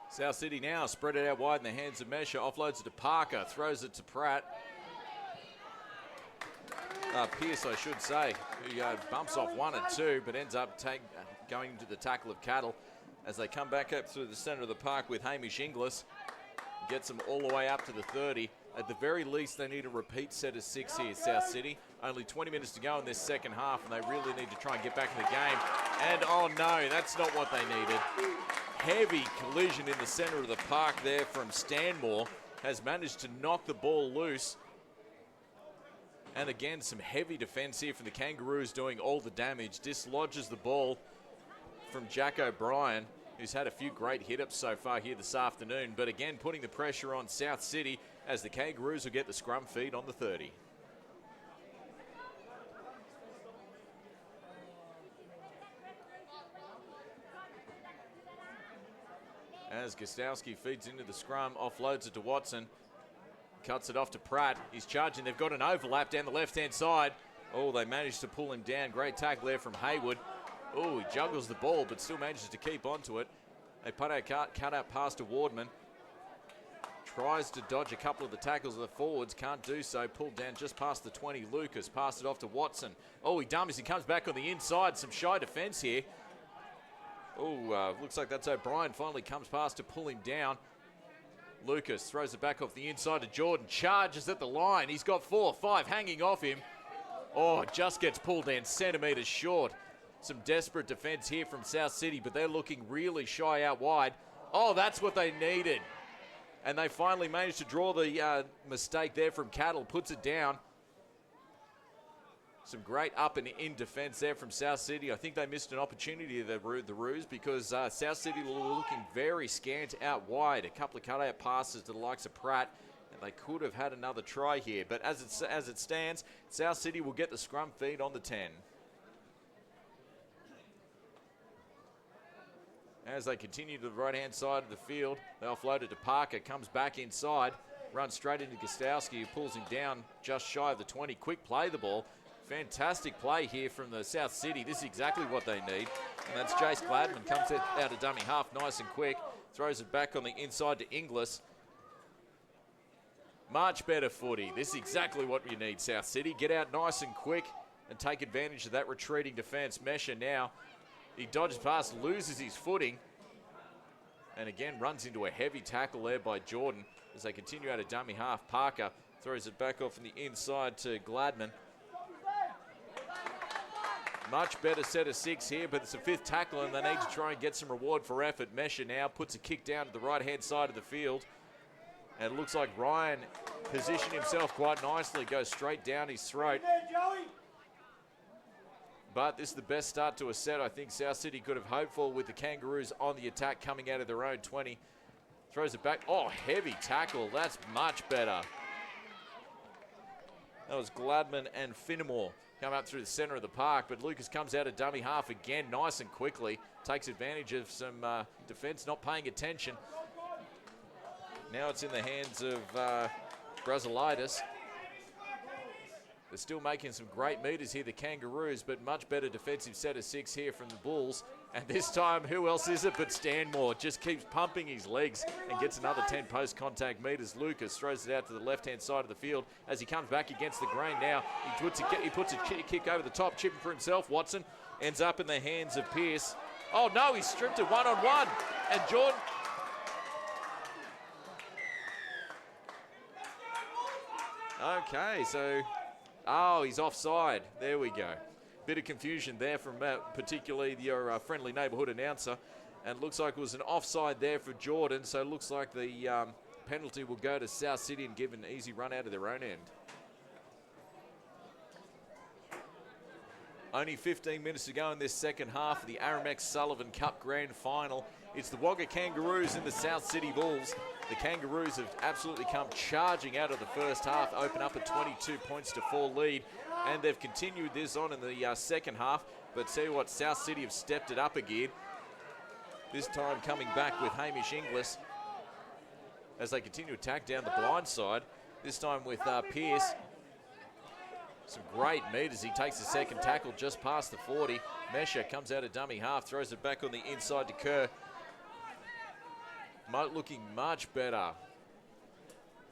South City now spread it out wide in the hands of Mesha, offloads it to Parker, throws it to Pratt. Pierce, I should say, who bumps off 1 and 2, but ends up going into the tackle of Cattle as they come back up through the centre of the park with Hamish Inglis. Gets them all the way up to the 30. At the very least, they need a repeat set of 6 here, South City. Only 20 minutes to go in this second half, and they really need to try and get back in the game. And, oh no, that's not what they needed. Heavy collision in the centre of the park there from Stanmore. Has managed to knock the ball loose. And again, some heavy defence here from the Kangaroos doing all the damage. Dislodges the ball from Jack O'Brien, who's had a few great hit-ups so far here this afternoon. But again, putting the pressure on South City as the Kangaroos will get the scrum feed on the 30. As Gostowski feeds into the scrum, offloads it to Watson. Cuts it off to Pratt. He's charging. They've got an overlap down the left-hand side. Oh, they managed to pull him down. Great tackle there from Haywood. Oh, he juggles the ball, but still manages to keep onto it. They cut out pass to Wardman. Tries to dodge a couple of the tackles of the forwards. Can't do so. Pulled down just past the 20. Lucas passed it off to Watson. Oh, he dummies. He comes back on the inside. Some shy defence here. Oh, looks like that's O'Brien. Finally comes past to pull him down. Lucas throws it back off the inside to Jordan. Charges at the line. He's got 4 or 5 hanging off him. Oh, just gets pulled down centimetres short. Some desperate defence here from South City, but they're looking really shy out wide. Oh, that's what they needed. And they finally managed to draw the mistake there from Cattle. Puts it down. Some great up and in defence there from South City. I think they missed an opportunity, the Roos, because South City were looking very scant out wide. A couple of cut-out passes to the likes of Pratt, and they could have had another try here. But as it stands, South City will get the scrum feed on the 10. As they continue to the right-hand side of the field, they offload it to Parker, comes back inside, runs straight into Gostowski, who pulls him down just shy of the 20. Quick play the ball. Fantastic play here from the South City. This is exactly what they need. And that's Jace Gladman. Comes out of dummy half nice and quick. Throws it back on the inside to Inglis. Much better footy. This is exactly what you need, South City. Get out nice and quick and take advantage of that retreating defence. Mesha now. He dodges past, loses his footing. And again, runs into a heavy tackle there by Jordan as they continue out of dummy half. Parker throws it back off from the inside to Gladman. Much better set of 6 here, but it's a 5th tackle and they need to try and get some reward for effort. Mesha now puts a kick down to the right-hand side of the field. And it looks like Ryan positioned himself quite nicely, goes straight down his throat. But this is the best start to a set I think South City could have hoped for, with the Kangaroos on the attack coming out of their own 20. Throws it back. Oh, heavy tackle. That's much better. That was Gladman and Finnemore come up through the centre of the park, but Lucas comes out of dummy half again nice and quickly. Takes advantage of some defence not paying attention. Now it's in the hands of Brazilitis. They're still making some great meters here, the Kangaroos, but much better defensive set of 6 here from the Bulls. And this time, who else is it but Stanmore? Just keeps pumping his legs and gets another 10 post-contact meters. Lucas throws it out to the left-hand side of the field as he comes back against the grain now. He puts a kick over the top, chipping for himself. Watson ends up in the hands of Pierce. Oh no, he's stripped it one-on-one. And Jordan... Okay, so... Oh, he's offside. There we go. Bit of confusion there from particularly your friendly neighbourhood announcer. And looks like it was an offside there for Jordan. So it looks like the penalty will go to South City and give an easy run out of their own end. Only 15 minutes to go in this second half of the Aramex Sullivan Cup Grand Final. It's the Wagga Kangaroos and the South Sydney Bulls. The Kangaroos have absolutely come charging out of the first half, open up a 22 points to 4 lead, and they've continued this on in the second half. But tell you what, South City have stepped it up a gear. This time coming back with Hamish Inglis as they continue to attack down the blind side. This time with Pearce. Some great meters. He takes the second tackle just past the 40. Mesha comes out of dummy half, throws it back on the inside to Kerr. Looking much better.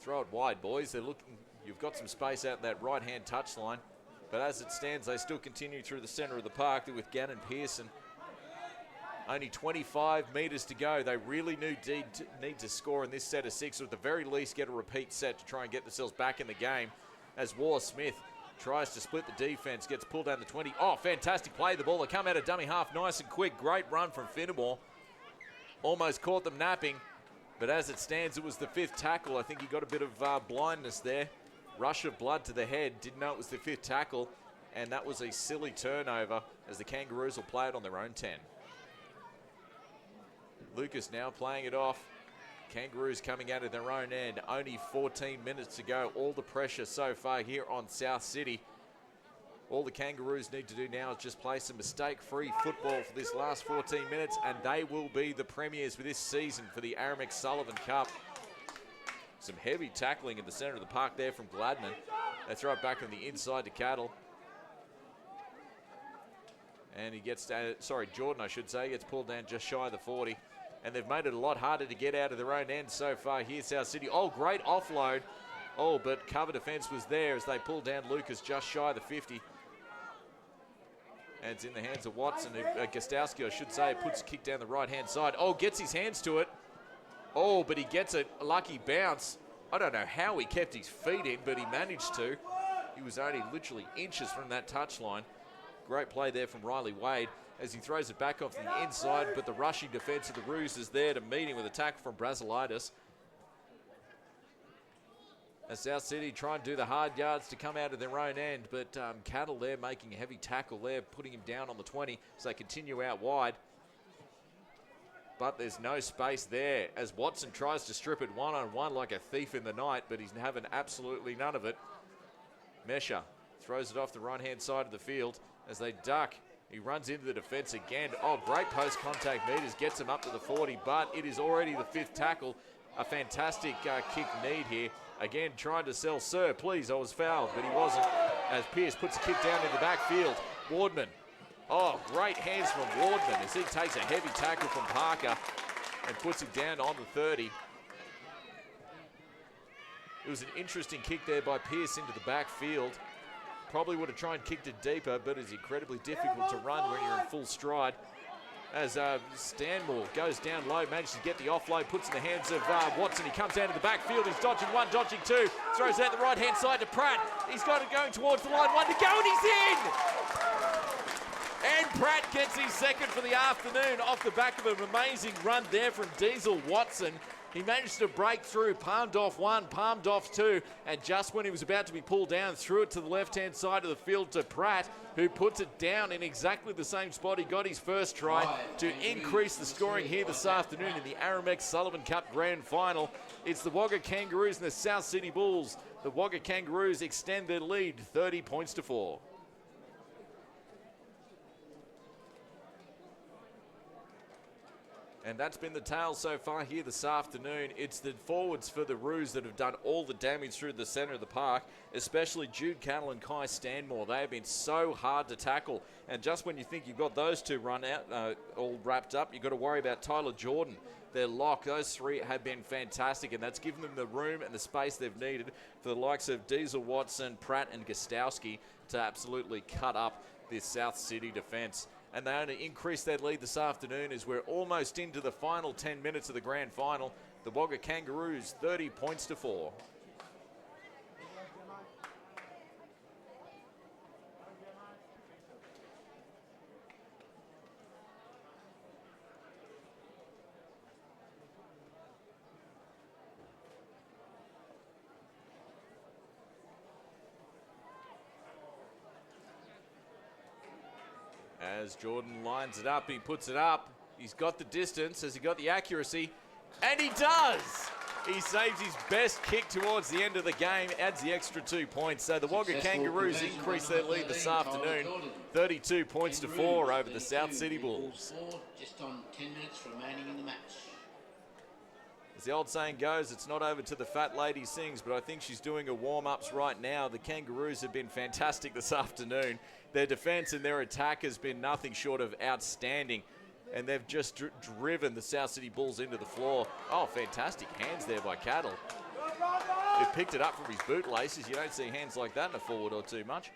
Throw it wide, boys. They're looking. You've got some space out in that right-hand touchline. But as it stands, they still continue through the centre of the park with Gannon Pearson. Only 25 metres to go. They really need to score in this set of 6, or at the very least get a repeat set to try and get themselves back in the game. As War Smith tries to split the defence, gets pulled down the 20. Oh, fantastic play. The ball, they come out of dummy half nice and quick. Great run from Finnemore. Almost caught them napping. But as it stands, it was the 5th tackle. I think he got a bit of blindness there. Rush of blood to the head. Didn't know it was the 5th tackle. And that was a silly turnover as the Kangaroos will play it on their own 10. Lucas now playing it off. Kangaroos coming out of their own end. Only 14 minutes to go. All the pressure so far here on South City. All the Kangaroos need to do now is just play some mistake-free football for this last 14 minutes, and they will be the premiers for this season for the Aramex Sullivan Cup. Some heavy tackling in the centre of the park there from Gladman. They throw it back on the inside to Cattle. And he gets, Jordan, I should say, gets pulled down just shy of the 40. And they've made it a lot harder to get out of their own end so far here, South City. Oh, great offload. Oh, but cover defence was there as they pulled down Lucas just shy of the 50. And it's in the hands of Watson. Gostowski, I should say, puts a kick down the right-hand side. Oh, gets his hands to it. Oh, but he gets a lucky bounce. I don't know how he kept his feet in, but he managed to. He was only literally inches from that touchline. Great play there from Riley Wade as he throws it back off the inside, but the rushing defence of the Roos is there to meet him with a tackle from Brazilitis. As South City try and do the hard yards to come out of their own end, but Cattle there making a heavy tackle there, putting him down on the 20 as they continue out wide. But there's no space there as Watson tries to strip it one-on-one like a thief in the night, but he's having absolutely none of it. Mesha throws it off the right-hand side of the field as they duck. He runs into the defence again. Oh, great post-contact meters, gets him up to the 40, but it is already the 5th tackle. A fantastic kick need here. Again, trying to sell, sir, please, I was fouled, but he wasn't, as Pearce puts a kick down in the backfield. Wardman. Oh, great hands from Wardman as he takes a heavy tackle from Parker and puts him down on the 30. It was an interesting kick there by Pearce into the backfield. Probably would have tried and kicked it deeper, but it's incredibly difficult to run when you're in full stride. As Stanmore goes down low, manages to get the offload, puts in the hands of Watson. He comes down to the backfield. He's dodging one, dodging two. Throws out the right-hand side to Pratt. He's got it going towards the line. One to go, and he's in! And Pratt gets his second for the afternoon off the back of an amazing run there from Diesel Watson. He managed to break through, palmed off one, palmed off two, and just when he was about to be pulled down, threw it to the left-hand side of the field to Pratt, who puts it down in exactly the same spot he got his first try to increase the scoring here this afternoon in the Aramex Sullivan Cup Grand Final. It's the Wagga Kangaroos and the South City Bulls. The Wagga Kangaroos extend their lead 30 points to 4. And that's been the tale so far here this afternoon. It's the forwards for the Roos that have done all the damage through the centre of the park, especially Jude Cattle and Kai Stanmore. They have been so hard to tackle. And just when you think you've got those two run out, all wrapped up, you've got to worry about Tyler Jordan. Their lock, those three have been fantastic, and that's given them the room and the space they've needed for the likes of Diesel Watson, Pratt and Gostowski to absolutely cut up this South City defence. And they only increased their lead this afternoon as we're almost into the final 10 minutes of the grand final. The Wagga Kangaroos 30 points to 4. As Jordan lines it up, he puts it up. He's got the distance. Has he got the accuracy? And he does! He saves his best kick towards the end of the game, adds the extra 2 points. So the Wagga Kangaroos increase their lead this afternoon, 32 points to 4 over the South City Bulls. Just on 10 minutes remaining in the match. As the old saying goes, it's not over till the fat lady sings, but I think she's doing her warm-ups right now. The Kangaroos have been fantastic this afternoon. Their defence and their attack has been nothing short of outstanding, and they've just driven the South City Bulls into the floor. Oh, fantastic hands there by Cattle. He picked it up from his bootlaces. You don't see hands like that in a forward or two much.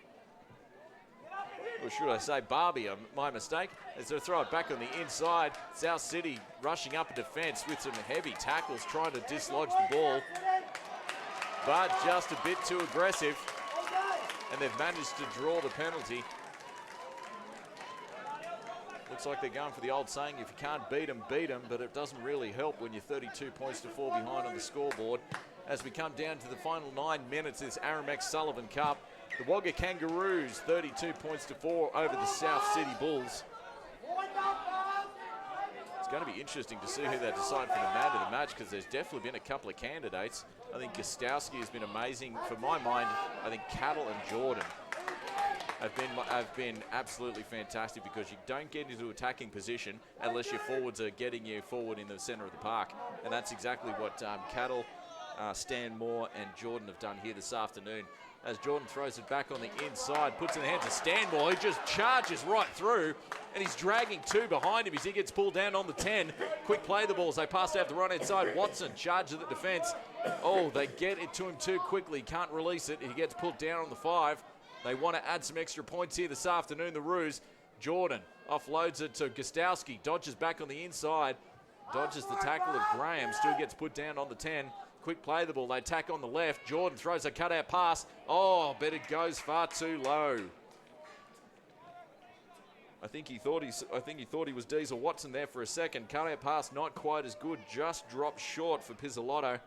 Or should I say Barbie, my mistake. As they throw it back on the inside, South City rushing up in defence with some heavy tackles, trying to dislodge the ball. But just a bit too aggressive. And they've managed to draw the penalty. Looks like they're going for the old saying, if you can't beat them, but it doesn't really help when you're 32 points to 4 behind on the scoreboard. As we come down to the final 9 minutes of this Aramex Sullivan Cup, the Wagga Kangaroos 32 points to 4 over the South City Bulls. It's going to be interesting to see who they decide for the man of the match, because there's definitely been a couple of candidates. I think Gostowski has been amazing. For my mind, I think Cattle and Jordan have been absolutely fantastic, because you don't get into attacking position unless your forwards are getting you forward in the centre of the park. And that's exactly what Cattle, Stan Moore and Jordan have done here this afternoon. As Jordan throws it back on the inside, puts it in the hands of Stanmore, who just charges right through, and he's dragging 2 behind him as he gets pulled down on the 10. Quick play the balls, they pass out the right-hand side. Watson charges the defence. Oh, they get it to him too quickly, can't release it. He gets pulled down on the 5. They want to add some extra points here this afternoon, the Roos. Jordan offloads it to Gostowski, dodges back on the inside, dodges the tackle of Graham, still gets put down on the 10. Quick play the ball, they attack on the left. Jordan throws a cutout pass. Oh, but it goes far too low. I think he thought he was Diesel Watson there for a second. Cutout pass not quite as good, just dropped short for Pizzolotto.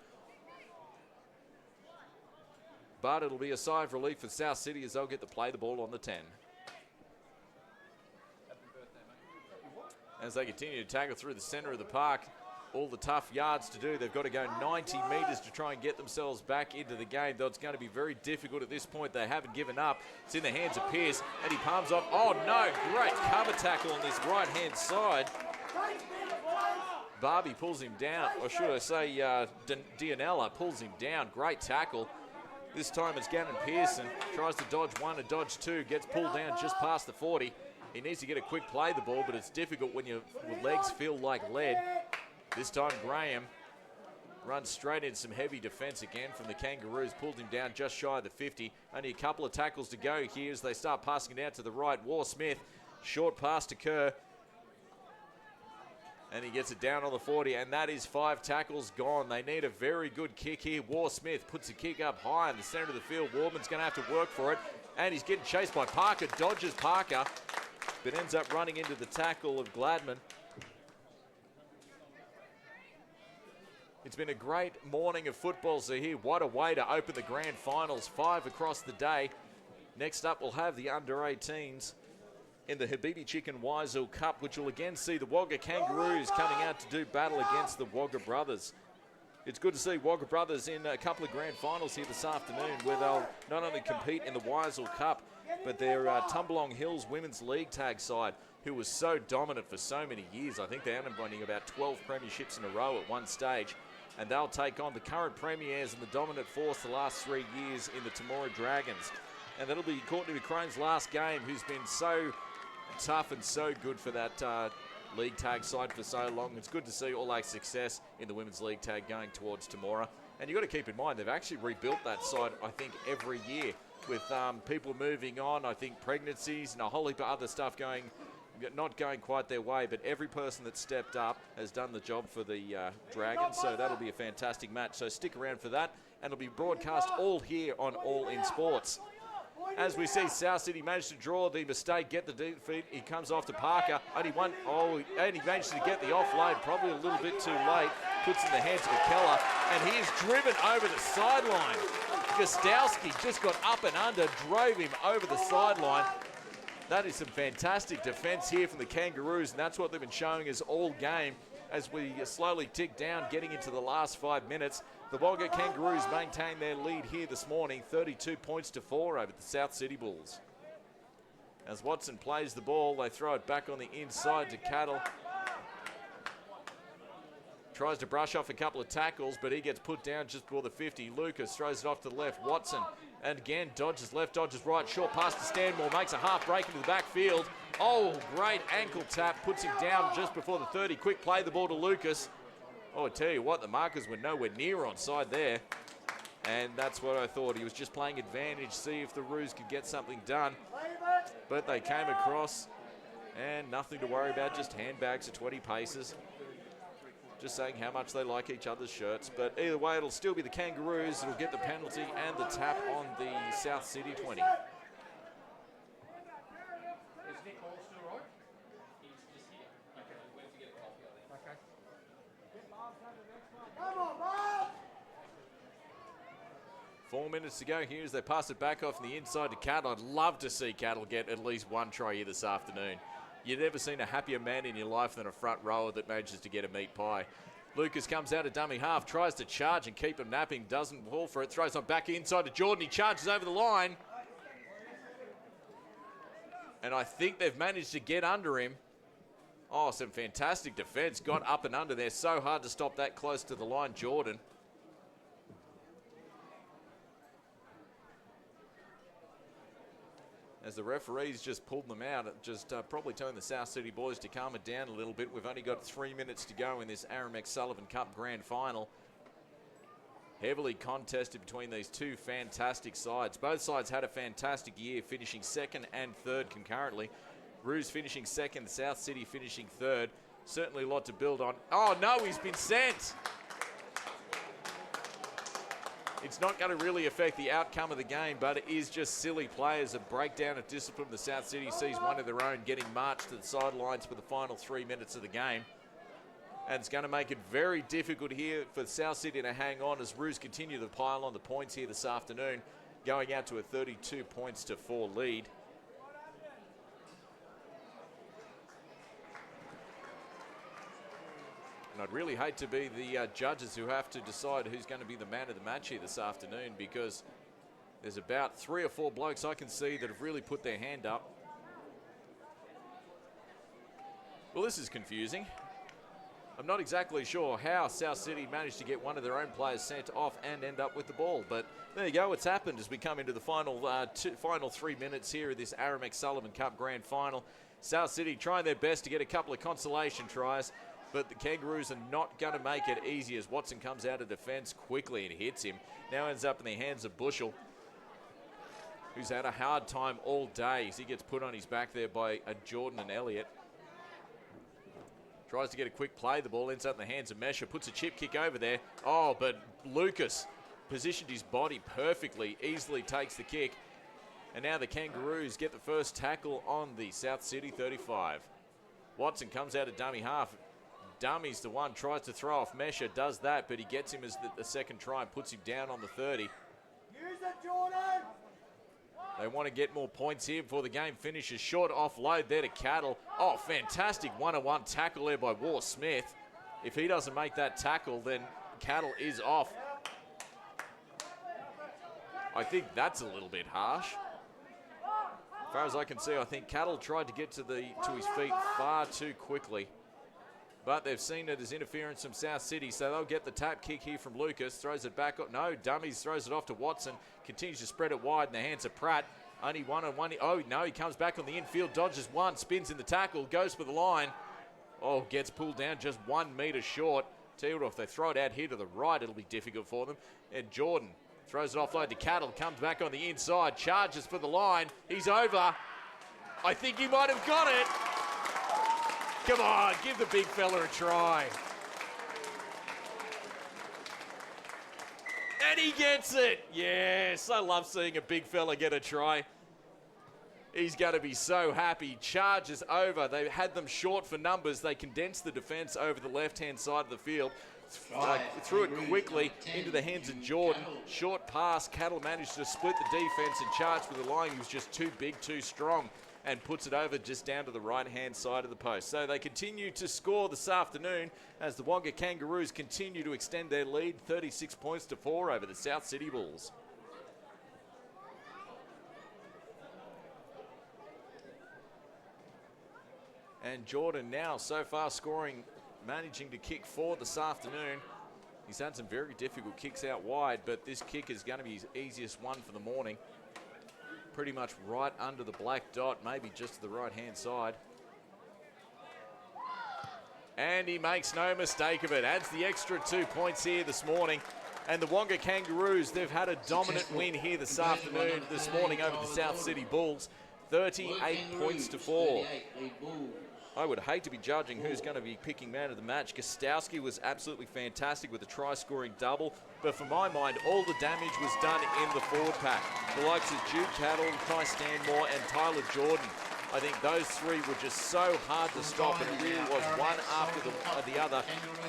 But it'll be a sigh of relief for South City as they'll get to play the ball on the 10. As they continue to tackle through the centre of the park, all the tough yards to do. They've got to go 90 metres to try and get themselves back into the game, though it's going to be very difficult at this point. They haven't given up. It's in the hands of Pierce, and he palms off. Oh, no, great cover tackle on this right-hand side. Barbie pulls him down, or should I say Dianella pulls him down. Great tackle. This time it's Gannon Pearson. Tries to dodge 1 and dodge 2, gets pulled down just past the 40. He needs to get a quick play the ball, but it's difficult when your legs feel like lead. This time Graham runs straight in some heavy defence again from the Kangaroos, pulled him down just shy of the 50. Only a couple of tackles to go here as they start passing it out to the right. War Smith, short pass to Kerr. And he gets it down on the 40, and that is 5 tackles gone. They need a very good kick here. War Smith puts a kick up high in the centre of the field. Warman's going to have to work for it, and he's getting chased by Parker. Dodges Parker, but ends up running into the tackle of Gladman. It's been a great morning of football, so here, what a way to open the grand finals. 5 across the day. Next up, we'll have the under-18s in the Habibi Chicken Wysel Cup, which will again see the Wagga Kangaroos coming out to do battle against the Wagga Brothers. It's good to see Wagga Brothers in a couple of grand finals here this afternoon, where they'll not only compete in the Wysel Cup, but their Tumbalong Hills Women's League tag side, who was so dominant for so many years. I think they ended up winning about 12 premierships in a row at one stage. And they'll take on the current premiers and the dominant force the last 3 years in the Temora Dragons. And that'll be Courtney McCrone's last game, who's been so tough and so good for that league tag side for so long. It's good to see all that success in the women's league tag going towards Temora. And you've got to keep in mind, they've actually rebuilt that side, I think, every year with people moving on, I think pregnancies and a whole heap of other stuff not going quite their way, but every person that stepped up has done the job for the Dragons, so that'll be a fantastic match. So stick around for that, and it'll be broadcast all here on All In Sports. As we see, South City managed to draw the mistake, get the defeat. He comes off to Parker, and he managed to get the offload, probably a little bit too late. Puts in the hands of McKellar, and he is driven over the sideline. Gostowski just got up and under, drove him over the sideline. That is some fantastic defence here from the Kangaroos, and that's what they've been showing us all game as we slowly tick down, getting into the last 5 minutes. The WAGGA Kangaroos maintain their lead here this morning, 32 points to 4 over the South City Bulls. As Watson plays the ball, they throw it back on the inside to Cattle. Tries to brush off a couple of tackles, but he gets put down just before the 50. Lucas throws it off to the left. Watson, and again, dodges left, dodges right. Short pass to Stanmore, makes a half break into the backfield. Oh, great ankle tap, puts him down just before the 30. Quick play the ball to Lucas. Oh, I tell you what, the markers were nowhere near onside there. And that's what I thought. He was just playing advantage, see if the Roos could get something done. But they came across, and nothing to worry about, just handbags at 20 paces. Just saying how much they like each other's shirts. But either way, it'll still be the Kangaroos that'll get the penalty and the tap on the South City 20. Is Nick Hall still right? He's just here. Okay, we went to get a coffee, I think. Okay. Come on, Bob! 4 minutes to go here as they pass it back off on the inside to Cattle. I'd love to see Cattle get at least one try here this afternoon. You've never seen a happier man in your life than a front rower that manages to get a meat pie. Lucas comes out of dummy half, tries to charge and keep him napping, doesn't fall for it, throws on back inside to Jordan. He charges over the line. And I think they've managed to get under him. Oh, some fantastic defense. Got up and under there. So hard to stop that close to the line, Jordan. As the referees just pulled them out, just probably telling the South City boys to calm it down a little bit. We've only got 3 minutes to go in this Aramex Sullivan Cup Grand Final. Heavily contested between these two fantastic sides. Both sides had a fantastic year, finishing second and third concurrently. Roos finishing second, South City finishing third. Certainly a lot to build on. Oh no, he's been sent! It's not going to really affect the outcome of the game, but it is just silly play as a breakdown of discipline. The South City sees one of their own getting marched to the sidelines for the final 3 minutes of the game. And it's going to make it very difficult here for South City to hang on as Roos continue to pile on the points here this afternoon, going out to a 32 points to 4 lead. And I'd really hate to be the judges who have to decide who's going to be the man of the match here this afternoon, because there's about 3 or 4 blokes I can see that have really put their hand up. Well, this is confusing. I'm not exactly sure how South City managed to get one of their own players sent off and end up with the ball. But there you go, it's happened as we come into the final 3 minutes here of this Aramex Sullivan Cup Grand Final. South City trying their best to get a couple of consolation tries, but the Kangaroos are not going to make it easy as Watson comes out of defence quickly and hits him. Now ends up in the hands of Bushell, who's had a hard time all day as he gets put on his back there by Jordan and Elliott. Tries to get a quick play. The ball ends up in the hands of Mesha. Puts a chip kick over there. Oh, but Lucas positioned his body perfectly. Easily takes the kick. And now the Kangaroos get the first tackle on the South City 35. Watson comes out of dummy half. Dummy's the one, tries to throw off Mesha. Does that, but he gets him as the second try and puts him down on the 30. Use it, Jordan! They want to get more points here before the game finishes. Short offload there to Cattle. Oh, fantastic one-on-one tackle there by War Smith. If he doesn't make that tackle, then Cattle is off. I think that's a little bit harsh. As far as I can see, I think Cattle tried to get to his feet far too quickly. But they've seen it as interference from South City, so they'll get the tap kick here from Lucas. Throws it back. No, Dummies throws it off to Watson. Continues to spread it wide in the hands of Pratt. Only one-on-one. Oh, no, he comes back on the infield, dodges one, spins in the tackle, goes for the line. Oh, gets pulled down just 1 metre short. Tell you what, if they throw it out here to the right, it'll be difficult for them. And Jordan throws it offload to Cattle, comes back on the inside, charges for the line. He's over. I think he might have got it. Come on, give the big fella a try. And he gets it. Yes, I love seeing a big fella get a try. He's going to be so happy. Charges over. They had them short for numbers. They condensed the defence over the left-hand side of the field. Threw it quickly into the hands of Jordan. Short pass. Cattle managed to split the defence and charge for the line. He was just too big, too strong. and puts it over just down to the right-hand side of the post. So they continue to score this afternoon as the WAGGA Kangaroos continue to extend their lead, 36 points to 4 over the South City Bulls. And Jordan now so far scoring, managing to kick 4 this afternoon. He's had some very difficult kicks out wide, but this kick is going to be his easiest one for the morning. Pretty much right under the black dot, maybe just to the right-hand side. And he makes no mistake of it. Adds the extra 2 points here this morning. And the WAGGA Kangaroos, they've had a dominant win here this morning over the South City Bulls. 38 points to 4. I would hate to be judging who's going to be picking man of the match. Gostowski was absolutely fantastic with a try-scoring double, but for my mind, all the damage was done in the forward pack. The likes of Jude Cattle, Ty Stanmore, and Tyler Jordan. I think those three were just so hard to stop, and it really was one after the other,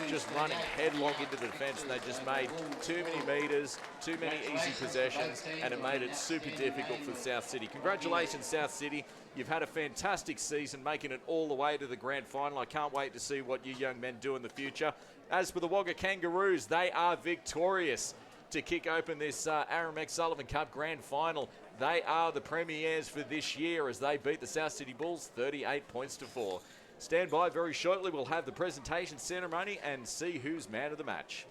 just running headlong into the defence, and they just made too many metres, too many easy possessions, and it made it super difficult for South City. Congratulations, South City. You've had a fantastic season, making it all the way to the grand final. I can't wait to see what you young men do in the future. As for the WAGGA Kangaroos, they are victorious to kick open this Aramex Sullivan Cup grand final. They are the premiers for this year as they beat the South City Bulls 38 points to 4. Stand by very shortly. We'll have the presentation ceremony and see who's man of the match.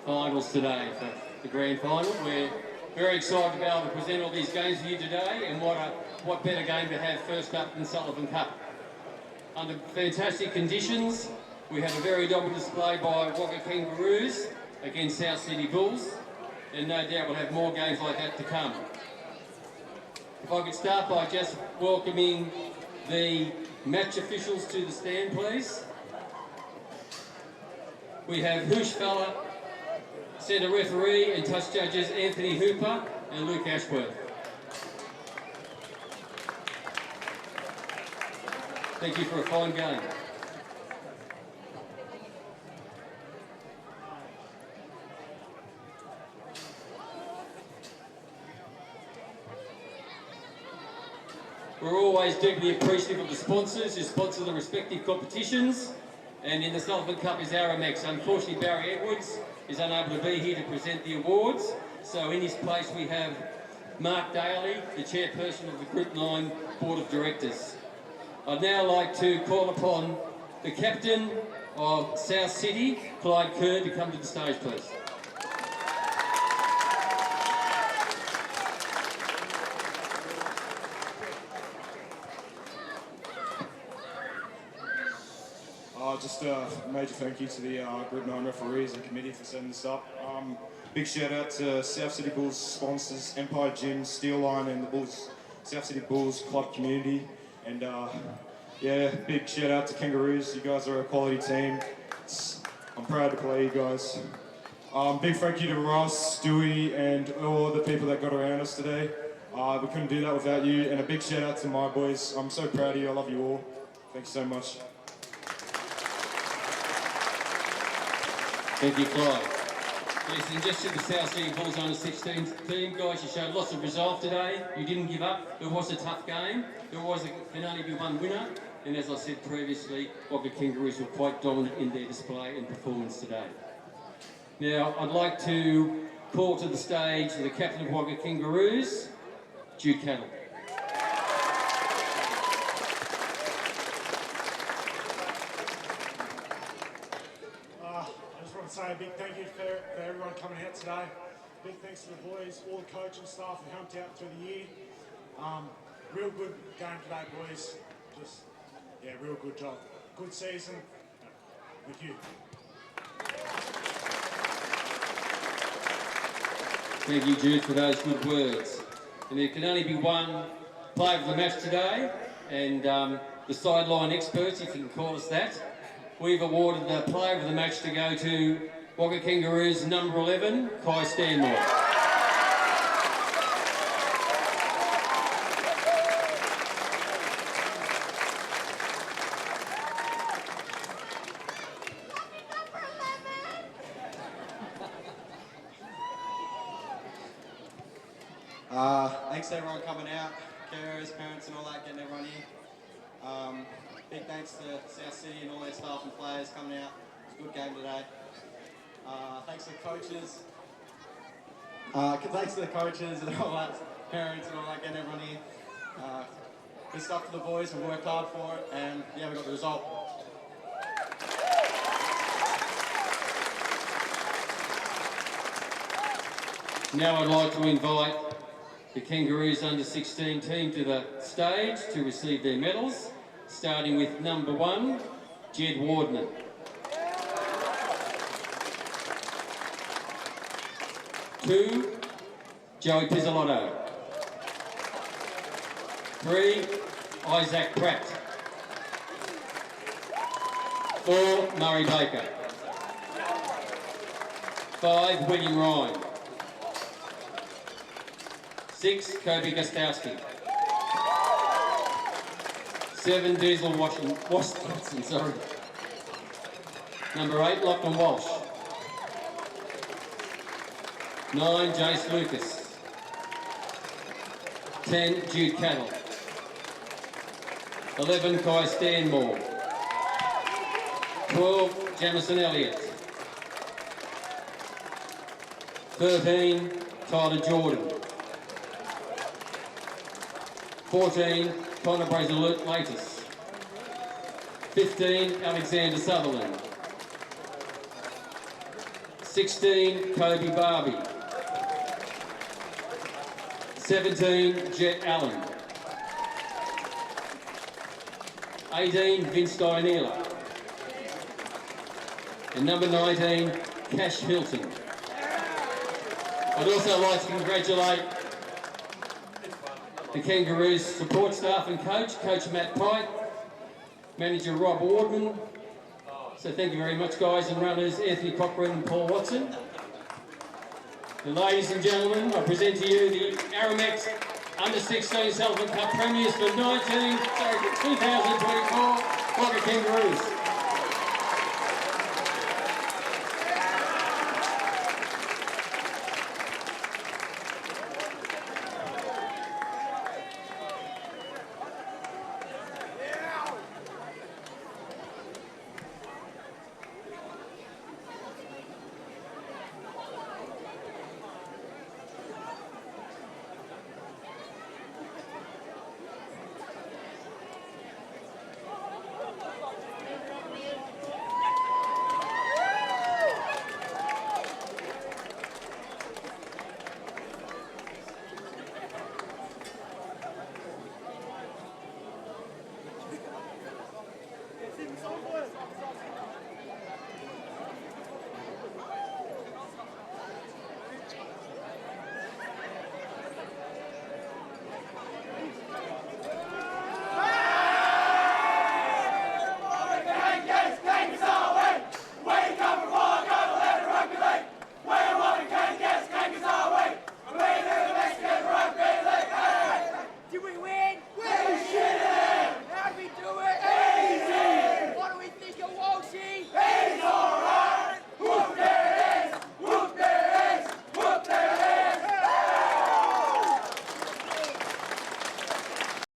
Finals today for the grand final. We're very excited to be able to present all these games for you today, and what better game to have first up than Sullivan Cup. Under fantastic conditions, we had a very dominant display by WAGGA Kangaroos against South City Bulls, and no doubt we'll have more games like that to come. If I could start by just welcoming the match officials to the stand, please. We have Hoosh Fella, centre referee and touch judges Anthony Hooper and Luke Ashworth. Thank you for a fine game. We're always deeply appreciative of the sponsors who sponsor the respective competitions, and in the Sullivan Cup is Aramex. Unfortunately, Barry Edwards is unable to be here to present the awards, so in his place we have Mark Daly, the chairperson of the Group 9 Board of Directors. I'd now like to call upon the captain of South City, Clyde Kerr, to come to the stage, please. Just a major thank you to the Group 9 referees and committee for setting this up. Big shout out to South City Bulls sponsors, Empire Gym, Steel Line and the Bulls, South City Bulls club community. And yeah, big shout out to Kangaroos. You guys are a quality team. I'm proud to play you guys. Big thank you to Ross, Stewie and all the people that got around us today. We couldn't do that without you. And a big shout out to my boys. I'm so proud of you. I love you all. Thanks so much. Thank you, Clyde. Yes, and just to the South City Bulls under-16 team, guys, you showed lots of resolve today. You didn't give up. It was a tough game. Can only be one winner. And as I said previously, WAGGA Kangaroos were quite dominant in their display and performance today. Now, I'd like to call to the stage the captain of WAGGA Kangaroos, Jude Cattle. Say a big thank you for everyone coming out today. Big thanks to the boys, all the coaching staff who helped out through the year. Real good game today, boys. Just, yeah, real good job. Good season. Thank you. Thank you, Jude, for those good words. And there can only be one player of the match today, and the sideline experts, if you can call us that. We've awarded the player of the match to go to WAGGA Kangaroos number 11, Kai Stanmore. Thanks to everyone coming out, carers, parents and all that, getting everyone here. Big thanks to South City and all their staff and players coming out. It was a good game today. Thanks to the coaches. Thanks to the coaches and all that, parents and all that, getting everyone here. Good stuff for the boys, we worked hard for it, and yeah, we got the result. Now I'd like to invite the Kangaroos under-16 team to the stage to receive their medals, starting with number 1, Jed Wardman. 2, Joey Pizzolotto. 3, Isaac Pratt. 4, Murray Baker. 5, William Ryan. 6, Kobe Gostowski. 7, Diesel Watson, sorry. Number 8, Lachlan Walsh. 9, Jace Lucas. 10, Jude Cattle. 11, Kai Stanmore. 12, Jamison Elliott. 13, Tyler Jordan. 14, Connor Brazilatis. 15, Alexander Sutherland. 16, Kobe Barbie. 17, Jet Allen. 18, Vince Dianella. And number 19, Cash Hilton. I'd also like to congratulate the Kangaroos support staff and coach, Coach Matt Pike, Manager Rob Wardman. So thank you very much, guys, and runners Anthony Cochran and Paul Watson. And ladies and gentlemen, I present to you the Aramex Under-16 Sullivan Cup Premiers for 2024. WAGGA Kangaroos.